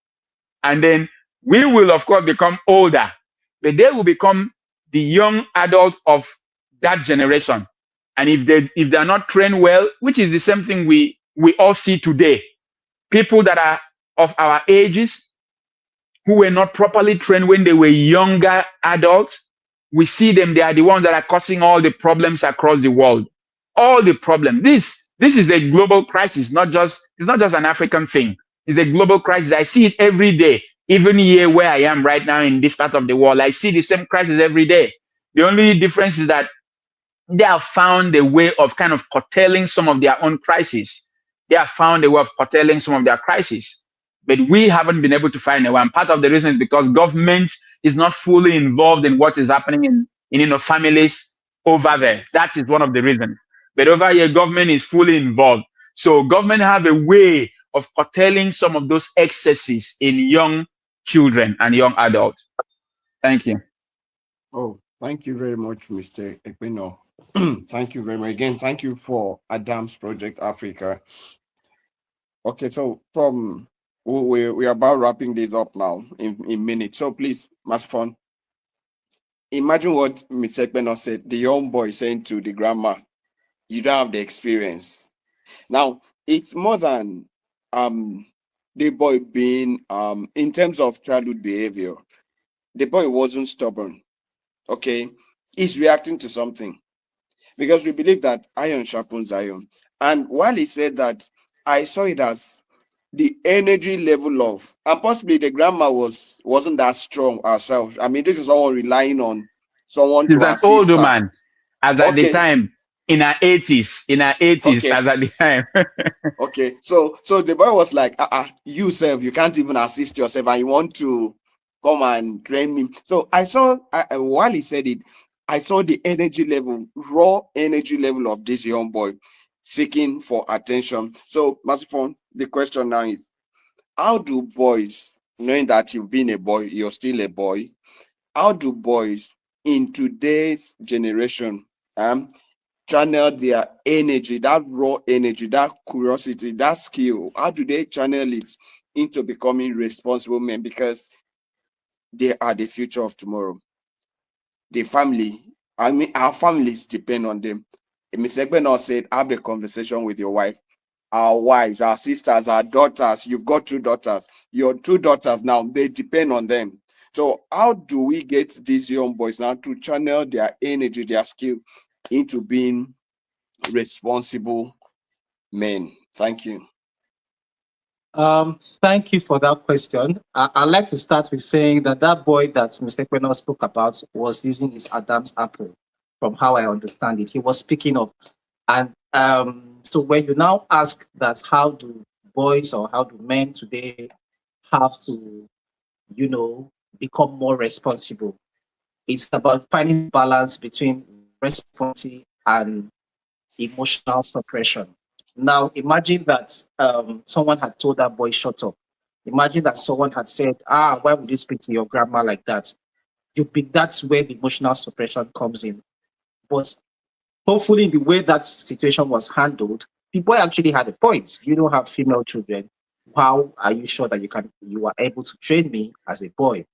And then we will, of course, become older. But they will become the young adult of that generation. And if they're not trained well, which is the same thing we all see today, people that are of our ages who were not properly trained when they were younger adults, we see them, they are the ones that are causing all the problems across the world. All the problems. This is a global crisis, it's not just an African thing. It's a global crisis. I see it every day. Even here where I am right now in this part of the world, I see the same crisis every day. The only difference is that they have found a way of kind of curtailing some of their own crises. They have found a way of curtailing some of their crises. But we haven't been able to find a way. And part of the reason is because government is not fully involved in what is happening in families over there. That is one of the reasons. But over here, government is fully involved. So government have a way of curtailing some of those excesses in young children and young adults. Thank you. Oh, thank you very much, Mr. Ekpeno. Thank you very much. Again, thank you for Adams Project Africa. Okay, so we're about wrapping this up now in minutes. So please, Masfon, imagine what Mr. Ekpeno said, the young boy saying to the grandma, you don't have the experience. Now, it's more than the boy being in terms of childhood behavior. The boy wasn't stubborn. Okay, he's reacting to something because we believe that iron sharpens iron. And while he said that, I saw it as the energy level of, and possibly the grandma wasn't that strong herself. I mean, this is all relying on someone She's to an assist old her. woman, as at the time, in her 80s, Okay. as at the time. Okay, so the boy was like, you self, you can't even assist yourself, and you want to come and train me. So I saw, while he said it, I saw the energy level, raw energy level of this young boy seeking for attention. So, Masifon, the question now is, how do boys, knowing that you've been a boy, you're still a boy, how do boys in today's generation channel their energy, that raw energy, that curiosity, that skill? How do they channel it into becoming responsible men? Because they are the future of tomorrow. The family, I mean, our families depend on them. Mr. Ekpeno said, have the conversation with your wife. Our wives, our sisters, our daughters, you've got 2 daughters. Your 2 daughters now, they depend on them. So how do we get these young boys now to channel their energy, their skill into being responsible men? Thank you. Thank you for that question. I'd like to start with saying that boy that Mr. Ekpeno spoke about was using his Adam's apple, from how I understand it. He was speaking up. And so when you now ask that how do boys or how do men today have to, become more responsible, it's about finding balance between responsibility and emotional suppression. Now, imagine that someone had told that boy, shut up. Imagine that someone had said, why would you speak to your grandma like that? That's where the emotional suppression comes in. But hopefully, in the way that situation was handled, the boy actually had a point. You don't have female children. How are you sure that you are able to train me as a boy?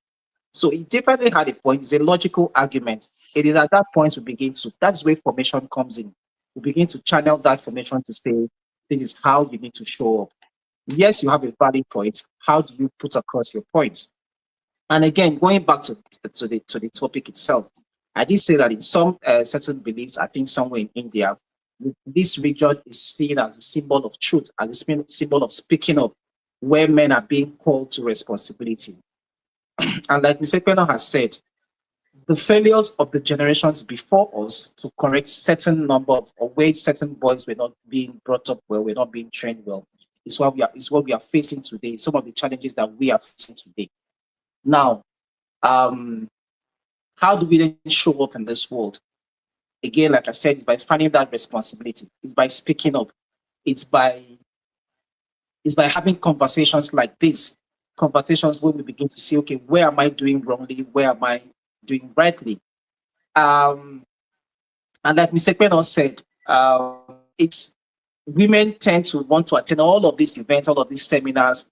So he definitely had a point. It's a logical argument. It is at that point we begin to, that's where formation comes in. We begin to channel that formation to say, this is how you need to show up. Yes, you have a valid point. How do you put across your points? And again, going back to the topic itself, I did say that in some certain beliefs, I think somewhere in India, this region is seen as a symbol of truth, as a symbol of speaking up, where men are being called to responsibility. And like Mr. Peno has said, the failures of the generations before us to correct certain number of or ways certain boys were not being brought up well, were not being trained well, is what we are facing today. Some of the challenges that we are facing today. Now, how do we then show up in this world? Again, like I said, it's by finding that responsibility. It's by speaking up. It's by having conversations like this, conversations where we begin to see, okay, where am I doing wrongly? Where am I doing rightly? And like Mr. Peno said, it's women tend to want to attend all of these events, all of these seminars,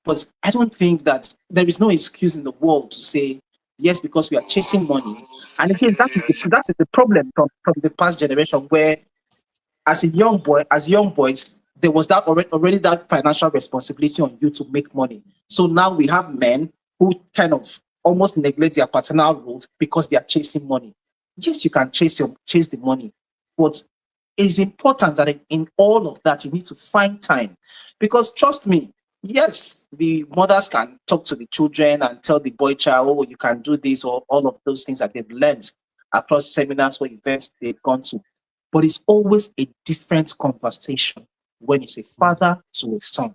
but I don't think that there is no excuse in the world to say, yes, because we are chasing money. And again, that is the problem from the past generation, where as young boys, there was that already that financial responsibility on you to make money. So now we have men who kind of almost neglect their paternal roles because they are chasing money. Yes, you can chase the money, but it's important that in all of that you need to find time, because trust me, yes, the mothers can talk to the children and tell the boy child, oh, you can do this, or all of those things that they've learned across seminars or events they've gone to. But it's always a different conversation when it's a father to a son.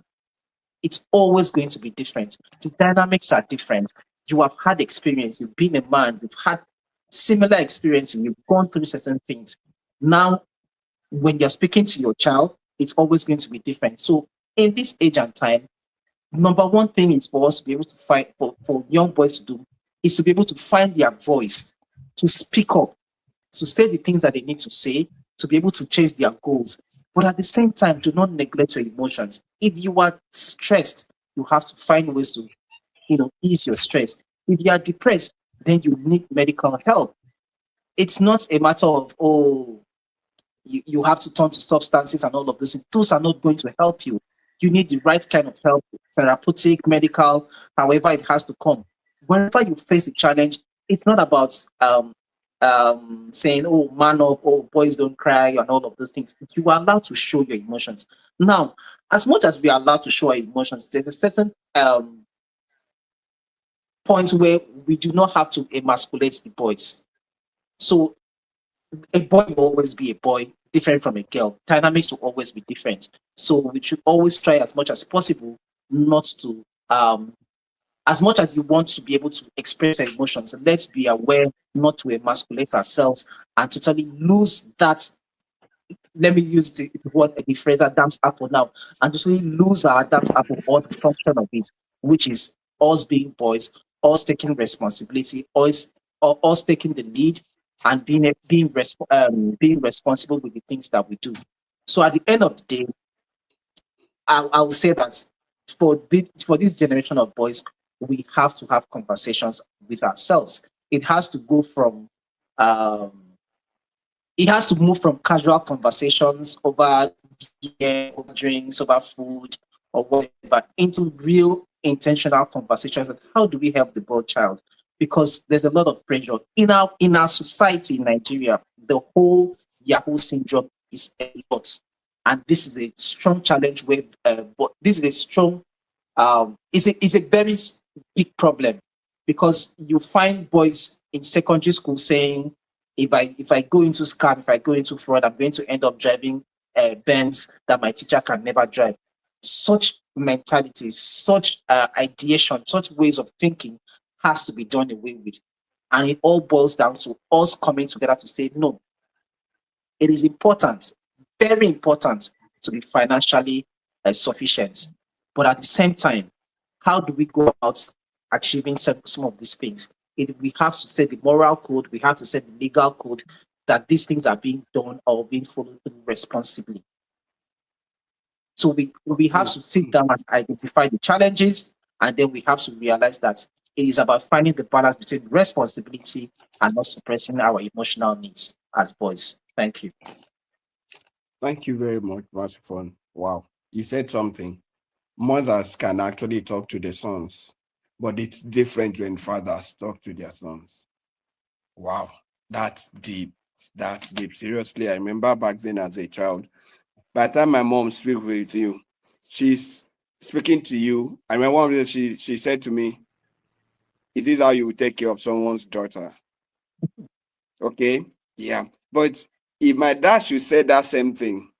It's always going to be different. The dynamics are different. You have had experience, you've been a man, you've had similar experience, you've gone through certain things. Now, when you're speaking to your child, it's always going to be different. So in this age and time, number one thing is for us to be able to find, for young boys to do, is to be able to find their voice, to speak up, to say the things that they need to say, to be able to chase their goals. But at the same time, do not neglect your emotions. If you are stressed, you have to find ways to, ease your stress. If you are depressed, then you need medical help. It's not a matter of, you have to turn to substances and all of those things. Those are not going to help you. You need the right kind of help, therapeutic, medical, however it has to come. Whenever you face a challenge, it's not about saying, oh, man up, oh, boys don't cry, and all of those things. You are allowed to show your emotions. Now, as much as we are allowed to show our emotions, there's a certain point where we do not have to emasculate the boys. So a boy will always be a boy, different from a girl. Dynamics will always be different. So we should always try as much as possible not to, as much as you want to be able to express your emotions, let's be aware not to emasculate ourselves and totally lose that. Let me use the phrase Adam's apple now, and totally lose our Adam's apple or the function of it, which is us being boys, us taking responsibility, us taking the lead, and being responsible with the things that we do. So at the end of the day, I will say that for this generation of boys, we have to have conversations with ourselves. It has to go from it has to move from casual conversations over drinks, over food, or whatever, into real intentional conversations. And how do we help the boy child? Because there's a lot of pressure in our society in Nigeria. The whole Yahoo syndrome is a lot, and this is a strong challenge. But this is a strong, is a very big problem, because you find boys in secondary school saying, if I go into scam, if I go into fraud, I'm going to end up driving Benz that my teacher can never drive. Such mentality, such ideation, such ways of thinking has to be done away with. And it all boils down to us coming together to say, no, it is important, very important, to be financially sufficient. But at the same time, how do we go about achieving some of these things? We have to set the moral code, we have to set the legal code that these things are being done or being followed responsibly. So we have to sit down and identify the challenges, and then we have to realize that It is about finding the balance between responsibility and not suppressing our emotional needs as boys. Thank you. Thank you very much, Masifon. Wow. You said something. Mothers can actually talk to their sons, but it's different when fathers talk to their sons. Wow. That's deep. That's deep. Seriously, I remember back then as a child, by the time my mom speaks with you, she's speaking to you. I remember one day she said to me, "Is this how you will take care of someone's daughter?" Okay. Yeah. But if my dad should say that same thing,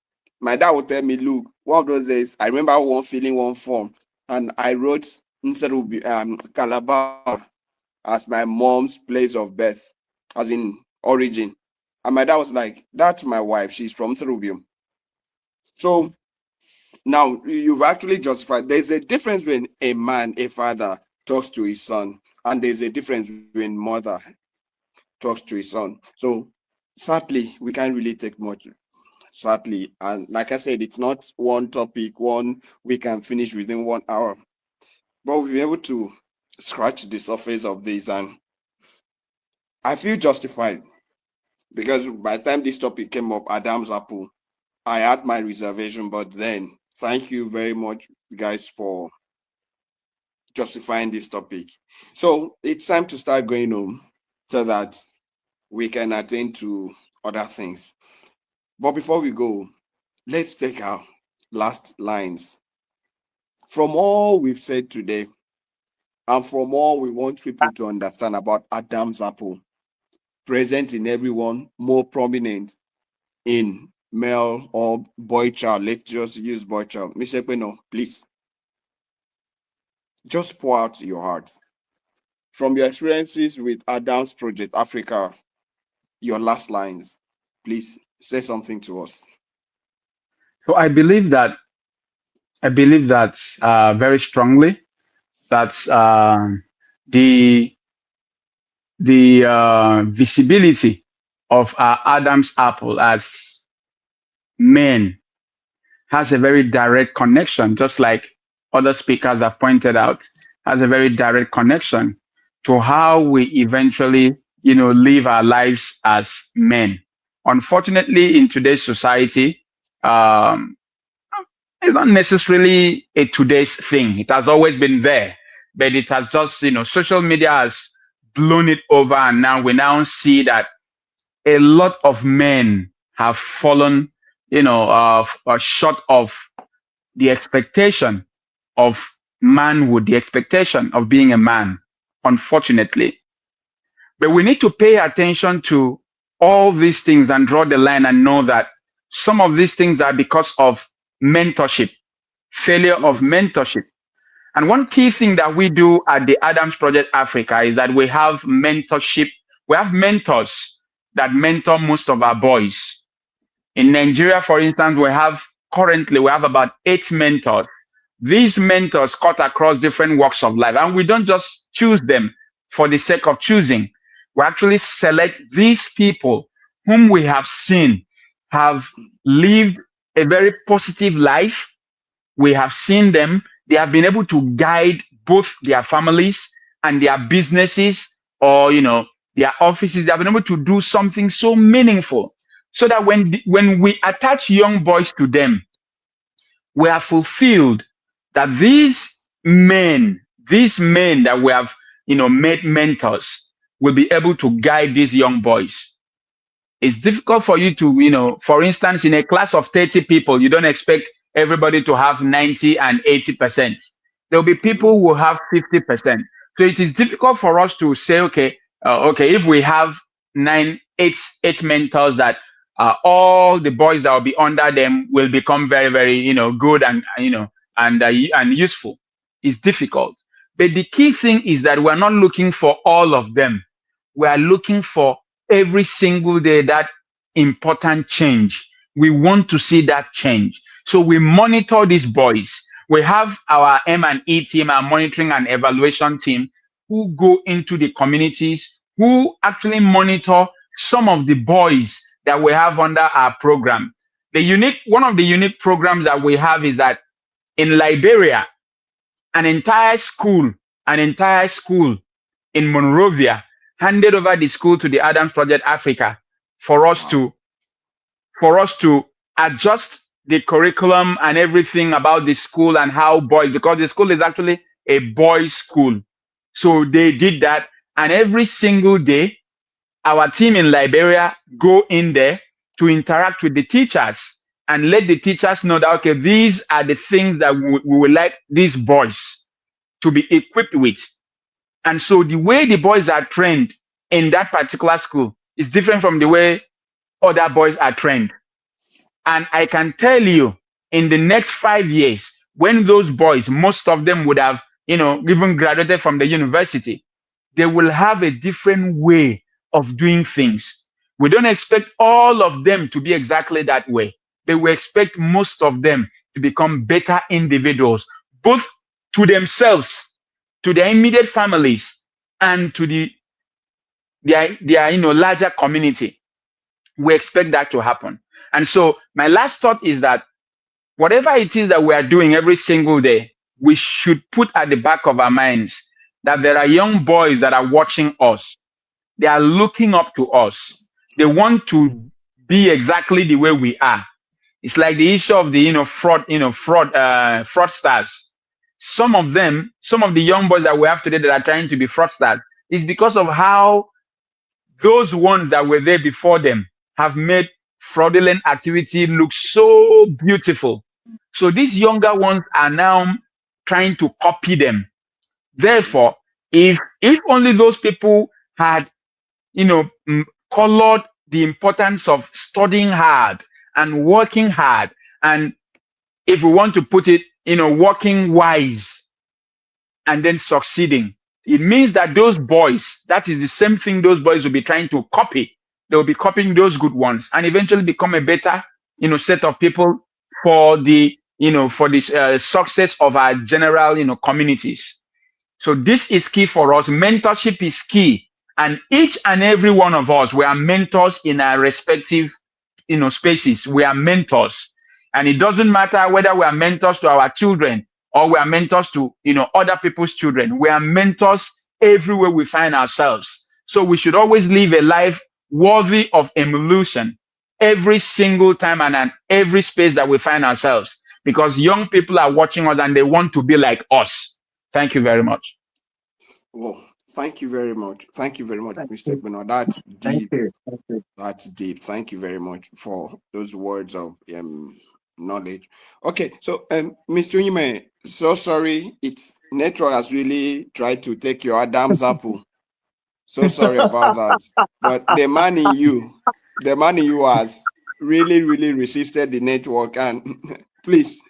my dad would tell me, look, one of those days, I remember one filling one form, and I wrote Calabar as my mom's place of birth, as in origin. And my dad was like, that's my wife. She's from Serubium. So now you've actually justified. There's a difference when a man, a father, talks to his son, and there's a difference when mother talks to his son. So sadly, we can't really take much. Sadly, and like I said, it's not one topic, one we can finish within 1 hour, but we'll be able to scratch the surface of this, and I feel justified because by the time this topic came up, Adam's apple, I had my reservation, but then thank you very much, guys, for justifying this topic. So it's time to start going home so that we can attend to other things. But before we go, let's take our last lines. From all we've said today, and from all we want people to understand about Adam's apple, present in everyone, more prominent in male or boy child. Let's just use boy child. Miss Ekpeno, please. Just pour out your heart. From your experiences with Adam's Project Africa, your last lines, please say something to us. So I believe that very strongly that the visibility of our Adam's apple as men has a very direct connection, just like other speakers have pointed out, has a very direct connection to how we eventually, live our lives as men. Unfortunately, in today's society, it's not necessarily a today's thing. It has always been there, but it has just, social media has blown it over, and now we now see that a lot of men have fallen, short of the expectation of manhood, the expectation of being a man, unfortunately. But we need to pay attention to all these things and draw the line and know that some of these things are because of mentorship, failure of mentorship. And one key thing that we do at the Adams Project Africa is that we have mentorship. We have mentors that mentor most of our boys. In Nigeria, for instance, currently we have about 8 mentors. These mentors cut across different walks of life, and we don't just choose them for the sake of choosing. We actually select these people whom we have seen have lived a very positive life. We have seen them. They have been able to guide both their families and their businesses, or their offices. They have been able to do something so meaningful, so that when we attach young boys to them, we are fulfilled that these men that we have made mentors will be able to guide these young boys. It's difficult for you to, for instance, in a class of 30 people, you don't expect everybody to have 90 and 80%. There will be people who have 50%. So it is difficult for us to say, okay, if we have eight mentors, that all the boys that will be under them will become very, very, good and useful. It's difficult. But the key thing is that we're not looking for all of them. We are looking for every single day that important change. We want to see that change. So we monitor these boys. We have our M&E team, our monitoring and evaluation team, who go into the communities, who actually monitor some of the boys that we have under our program. One of the unique programs that we have is that in Liberia, an entire school an entire school in Monrovia, handed over the school to the Adams Project Africa for us to adjust the curriculum and everything about the school and how boys, because the school is actually a boys' school. So they did that, and every single day, our team in Liberia go in there to interact with the teachers and let the teachers know that, okay, these are the things that we would like these boys to be equipped with. And so the way the boys are trained in that particular school is different from the way other boys are trained. And I can tell you, in the next 5 years, when those boys, most of them would have, even graduated from the university, they will have a different way of doing things. We don't expect all of them to be exactly that way, but we expect most of them to become better individuals, both to themselves, to their immediate families, and to their larger community. We expect that to happen. And so my last thought is that whatever it is that we are doing every single day, we should put at the back of our minds that there are young boys that are watching us. They are looking up to us. They want to be exactly the way we are. It's like the issue of the fraudsters. Some of the young boys that we have today that are trying to be fraudsters is because of how those ones that were there before them have made fraudulent activity look so beautiful. So these younger ones are now trying to copy them. Therefore, if only those people had, colored the importance of studying hard and working hard, and if we want to put it, working wise and then succeeding, it means that those boys, that is the same thing those boys will be trying to copy. They will be copying those good ones and eventually become a better, set of people for the, success of our general, communities. So this is key for us. Mentorship is key. And each and every one of us, we are mentors in our respective, spaces. We are mentors. And it doesn't matter whether we are mentors to our children or we are mentors to, other people's children. We are mentors everywhere we find ourselves. So we should always live a life worthy of emulation every single time and in every space that we find ourselves, because young people are watching us and they want to be like us. Thank you very much. Well, thank you very much. Thank you very much, Mr. Bernard. That's Thank deep. you. That's deep. Thank you very much for those words of knowledge. Okay, so Mr. Ime, so sorry, network has really tried to take your Adam's apple. So sorry about that. But the man in you has really, really resisted the network. And please,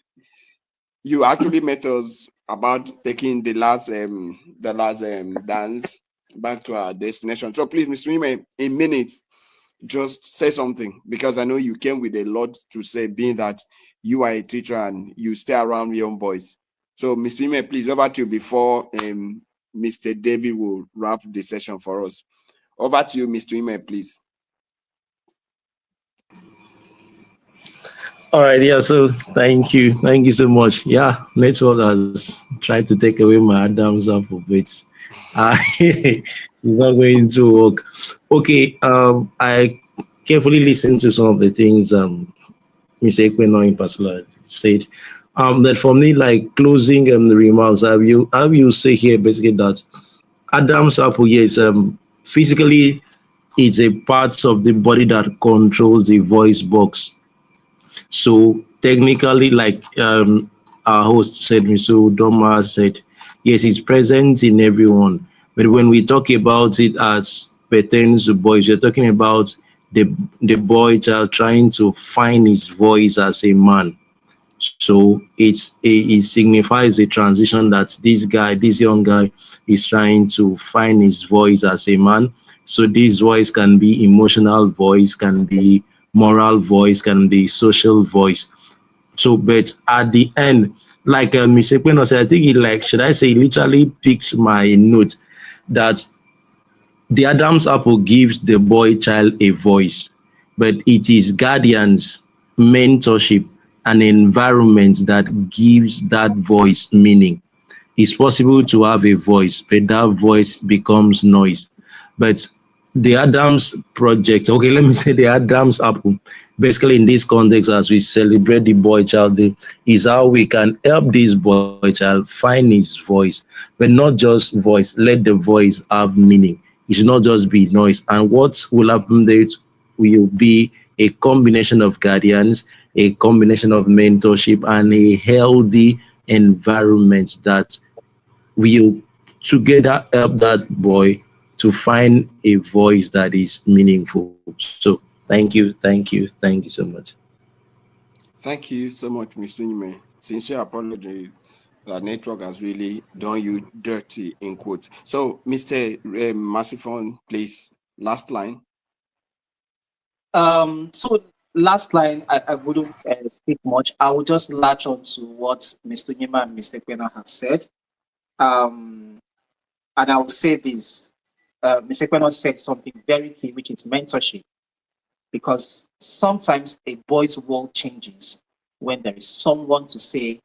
you actually met us about taking the last dance back to our destination. So please, Mr. Ime, in minutes, just say something, because I know you came with a lot to say, being that you are a teacher and you stay around young boys. So Mr. Ime, please, over to you before Mr. David will wrap the session for us. Over to you, Mr. Ime, please. All right, yeah, so thank you so much. Yeah, network has tried to take away my Adam's apple, but it's not going to work. Okay, I carefully listened to some of the things Ms. Ekweno in particular said. That for me, like closing remarks, have you say here basically that Adam's apple, yes, physically it's a part of the body that controls the voice box. So technically, like our host said, Mr. Doma said, yes, it's present in everyone. But when we talk about it as pertains to boys, you're talking about the boy child trying to find his voice as a man. So it signifies a transition that this young guy is trying to find his voice as a man. So this voice can be emotional voice, can be moral voice, can be social voice. So, but at the end, like Mr. Ekweno said, I think he literally picked my note that the Adam's apple gives the boy child a voice, but it is guardians, mentorship, and environment that gives that voice meaning. It's possible to have a voice, but that voice becomes noise. But the Adams project, okay, let me say the Adams apple, basically in this context, as we celebrate the boy child day, is how we can help this boy child find his voice, but not just voice. Let the voice have meaning. It should not just be noise. And what will happen there will be a combination of guardians, a combination of mentorship, and a healthy environment that will together help that boy to find a voice that is meaningful. So thank you so much. Thank you so much, Mr. Nime. Sincere apology that network has really done you dirty in quote. So, Mr. Massifon, please, last line. So last line, I wouldn't speak much. I will just latch on to what Mr. Nima and Mr. Kwena have said. Um, and I will say this. Mr. Kwena said something very key, which is mentorship. Because sometimes a boy's world changes when there is someone to say,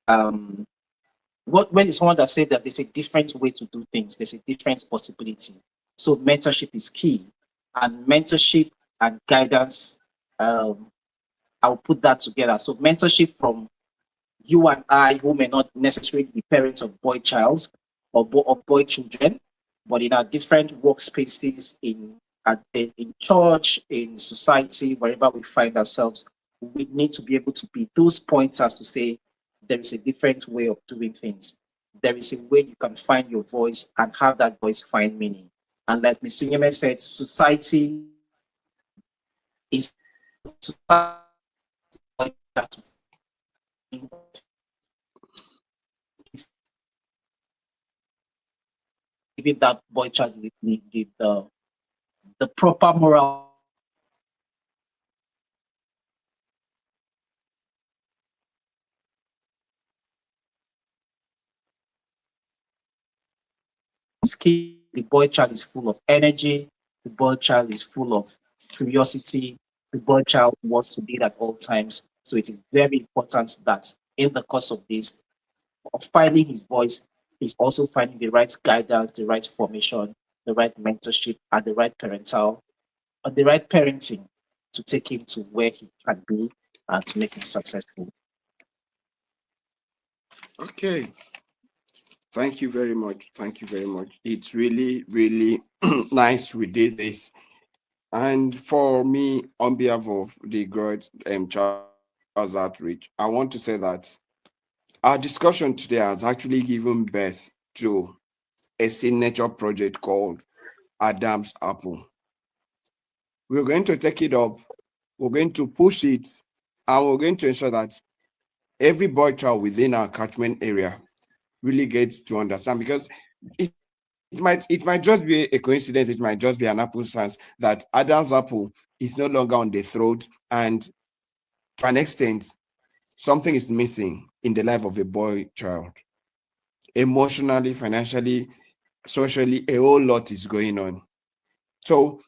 um, when it's someone that said that there's a different way to do things, there's a different possibility. So mentorship is key, and mentorship and guidance. I'll put that together. So mentorship from you and I, who may not necessarily be parents of boy child or boy children, but in our different workspaces, in church, in society, wherever we find ourselves, we need to be able to be those pointers to say there is a different way of doing things. There is a way you can find your voice and have that voice find meaning. And like Mr. Yeme said, society is society that giving that boy child the proper moral skill. The boy child is full of energy. The boy child is full of curiosity. The boy child wants to be at all times. So it is very important that in the course of this, of finding his voice, he's also finding the right guidance, the right formation, the right mentorship, and the right parental, or the right parenting to take him to where he can be and to make him successful. Okay. Thank you very much. Thank you very much. It's really, really nice we did this. And for me, on behalf of the Great Charles Outreach, I want to say that our discussion today has actually given birth to a signature project called Adam's Apple. We're going to take it up, we're going to push it, and we're going to ensure that every boy child within our catchment area really gets to understand, because it might just be a coincidence, it might just be an apple science that Adam's apple is no longer on the throat, and to an extent, something is missing in the life of a boy child. Emotionally, financially, socially, a whole lot is going on. So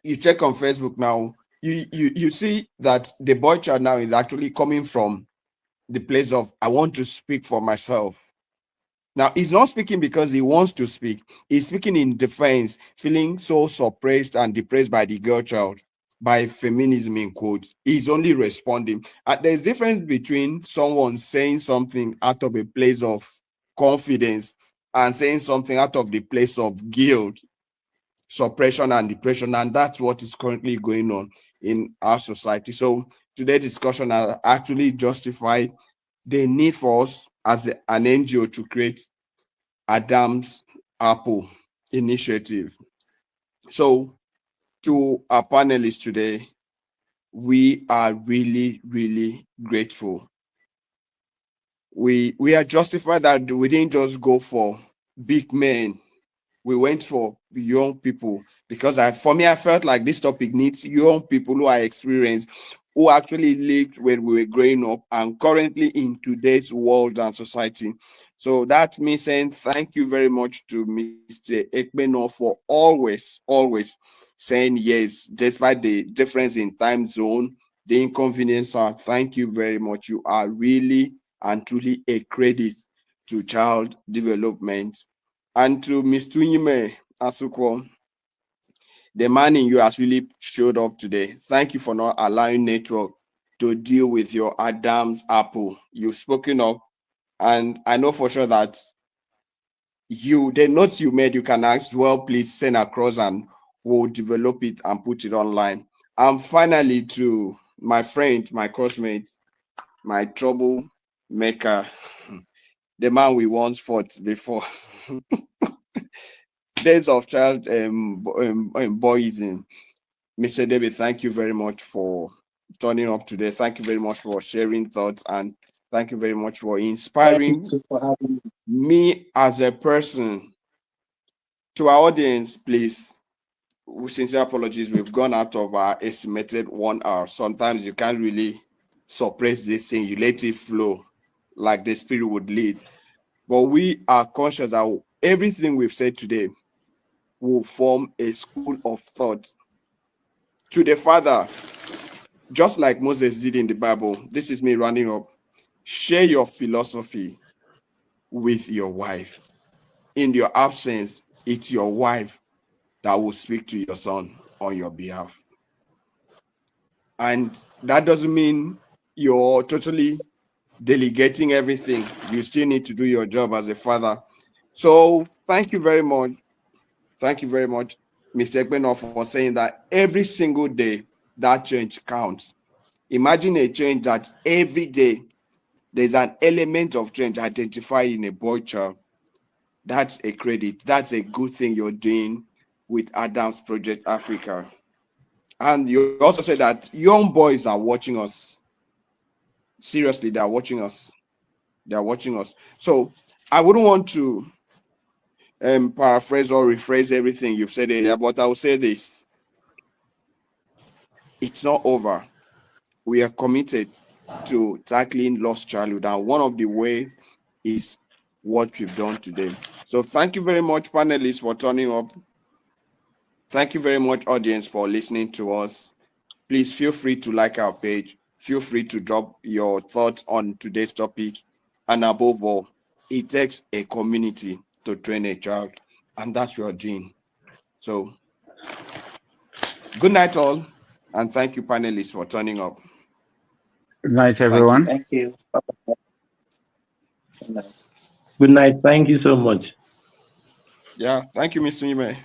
you check on Facebook now, you see that the boy child now is actually coming from the place of I want to speak for myself. Now, he's not speaking because he wants to speak. He's speaking in defense, feeling so suppressed and depressed by the girl child, by feminism in quotes. He's only responding. And there's difference between someone saying something out of a place of confidence and saying something out of the place of guilt, suppression, and depression. And that's what is currently going on in our society. So today's discussion has actually justified the need for us as an NGO to create Adam's Apple initiative. So, to our panelists today, we are really, really grateful. We are justified that we didn't just go for big men. We went for young people because for me, I felt like this topic needs young people who are experienced, who actually lived when we were growing up and currently in today's world and society. So that means saying thank you very much to Mr. Ekbeno for always saying yes, despite the difference in time zone, the inconvenience. Thank you very much. You are really and truly a credit to child development. And to Ms. Tunyime Asukwo, the man in you has really showed up today. Thank you for not allowing network to deal with your Adam's apple. You've spoken up, and I know for sure that the notes you made, you can ask, well, please send across and we'll develop it and put it online. And finally, to my friend, my crossmate, my troublemaker, the man we once fought before. Days of child boyism. Mr. David, thank you very much for turning up today. Thank you very much for sharing thoughts, and thank you very much for inspiring for having me as a person. To our audience, please, with sincere apologies, we've gone out of our estimated 1 hour. Sometimes you can't really suppress this thing, you let it flow like the spirit would lead. But we are conscious that everything we've said today will form a school of thought. To the father, just like Moses did in the Bible, this is me running up. Share your philosophy with your wife. In your absence, it's your wife that will speak to your son on your behalf. And that doesn't mean you're totally delegating everything. You still need to do your job as a father. So thank you very much. Thank you very much, Mr. Ekbeno, for saying that every single day that change counts. Imagine a change that every day there's an element of change identified in a boy child. That's a credit. That's a good thing you're doing with Adam's Project Africa. And you also said that young boys are watching us. Seriously, they are watching us. They are watching us. So I wouldn't want to paraphrase or rephrase everything you've said earlier, but I will say this. It's not over. We are committed to tackling lost childhood, and one of the ways is what we've done today. So thank you very much, panelists, for turning up. Thank you very much, audience, for listening to us. Please feel free to like our page. Feel free to drop your thoughts on today's topic. And above all, it takes a community to train a child, and that's your doing. So good night, all, and thank you, panelists, for turning up. Good night, everyone. Thank you. Good night. Good night. Thank you so much. Yeah, thank you, Mr. Ime.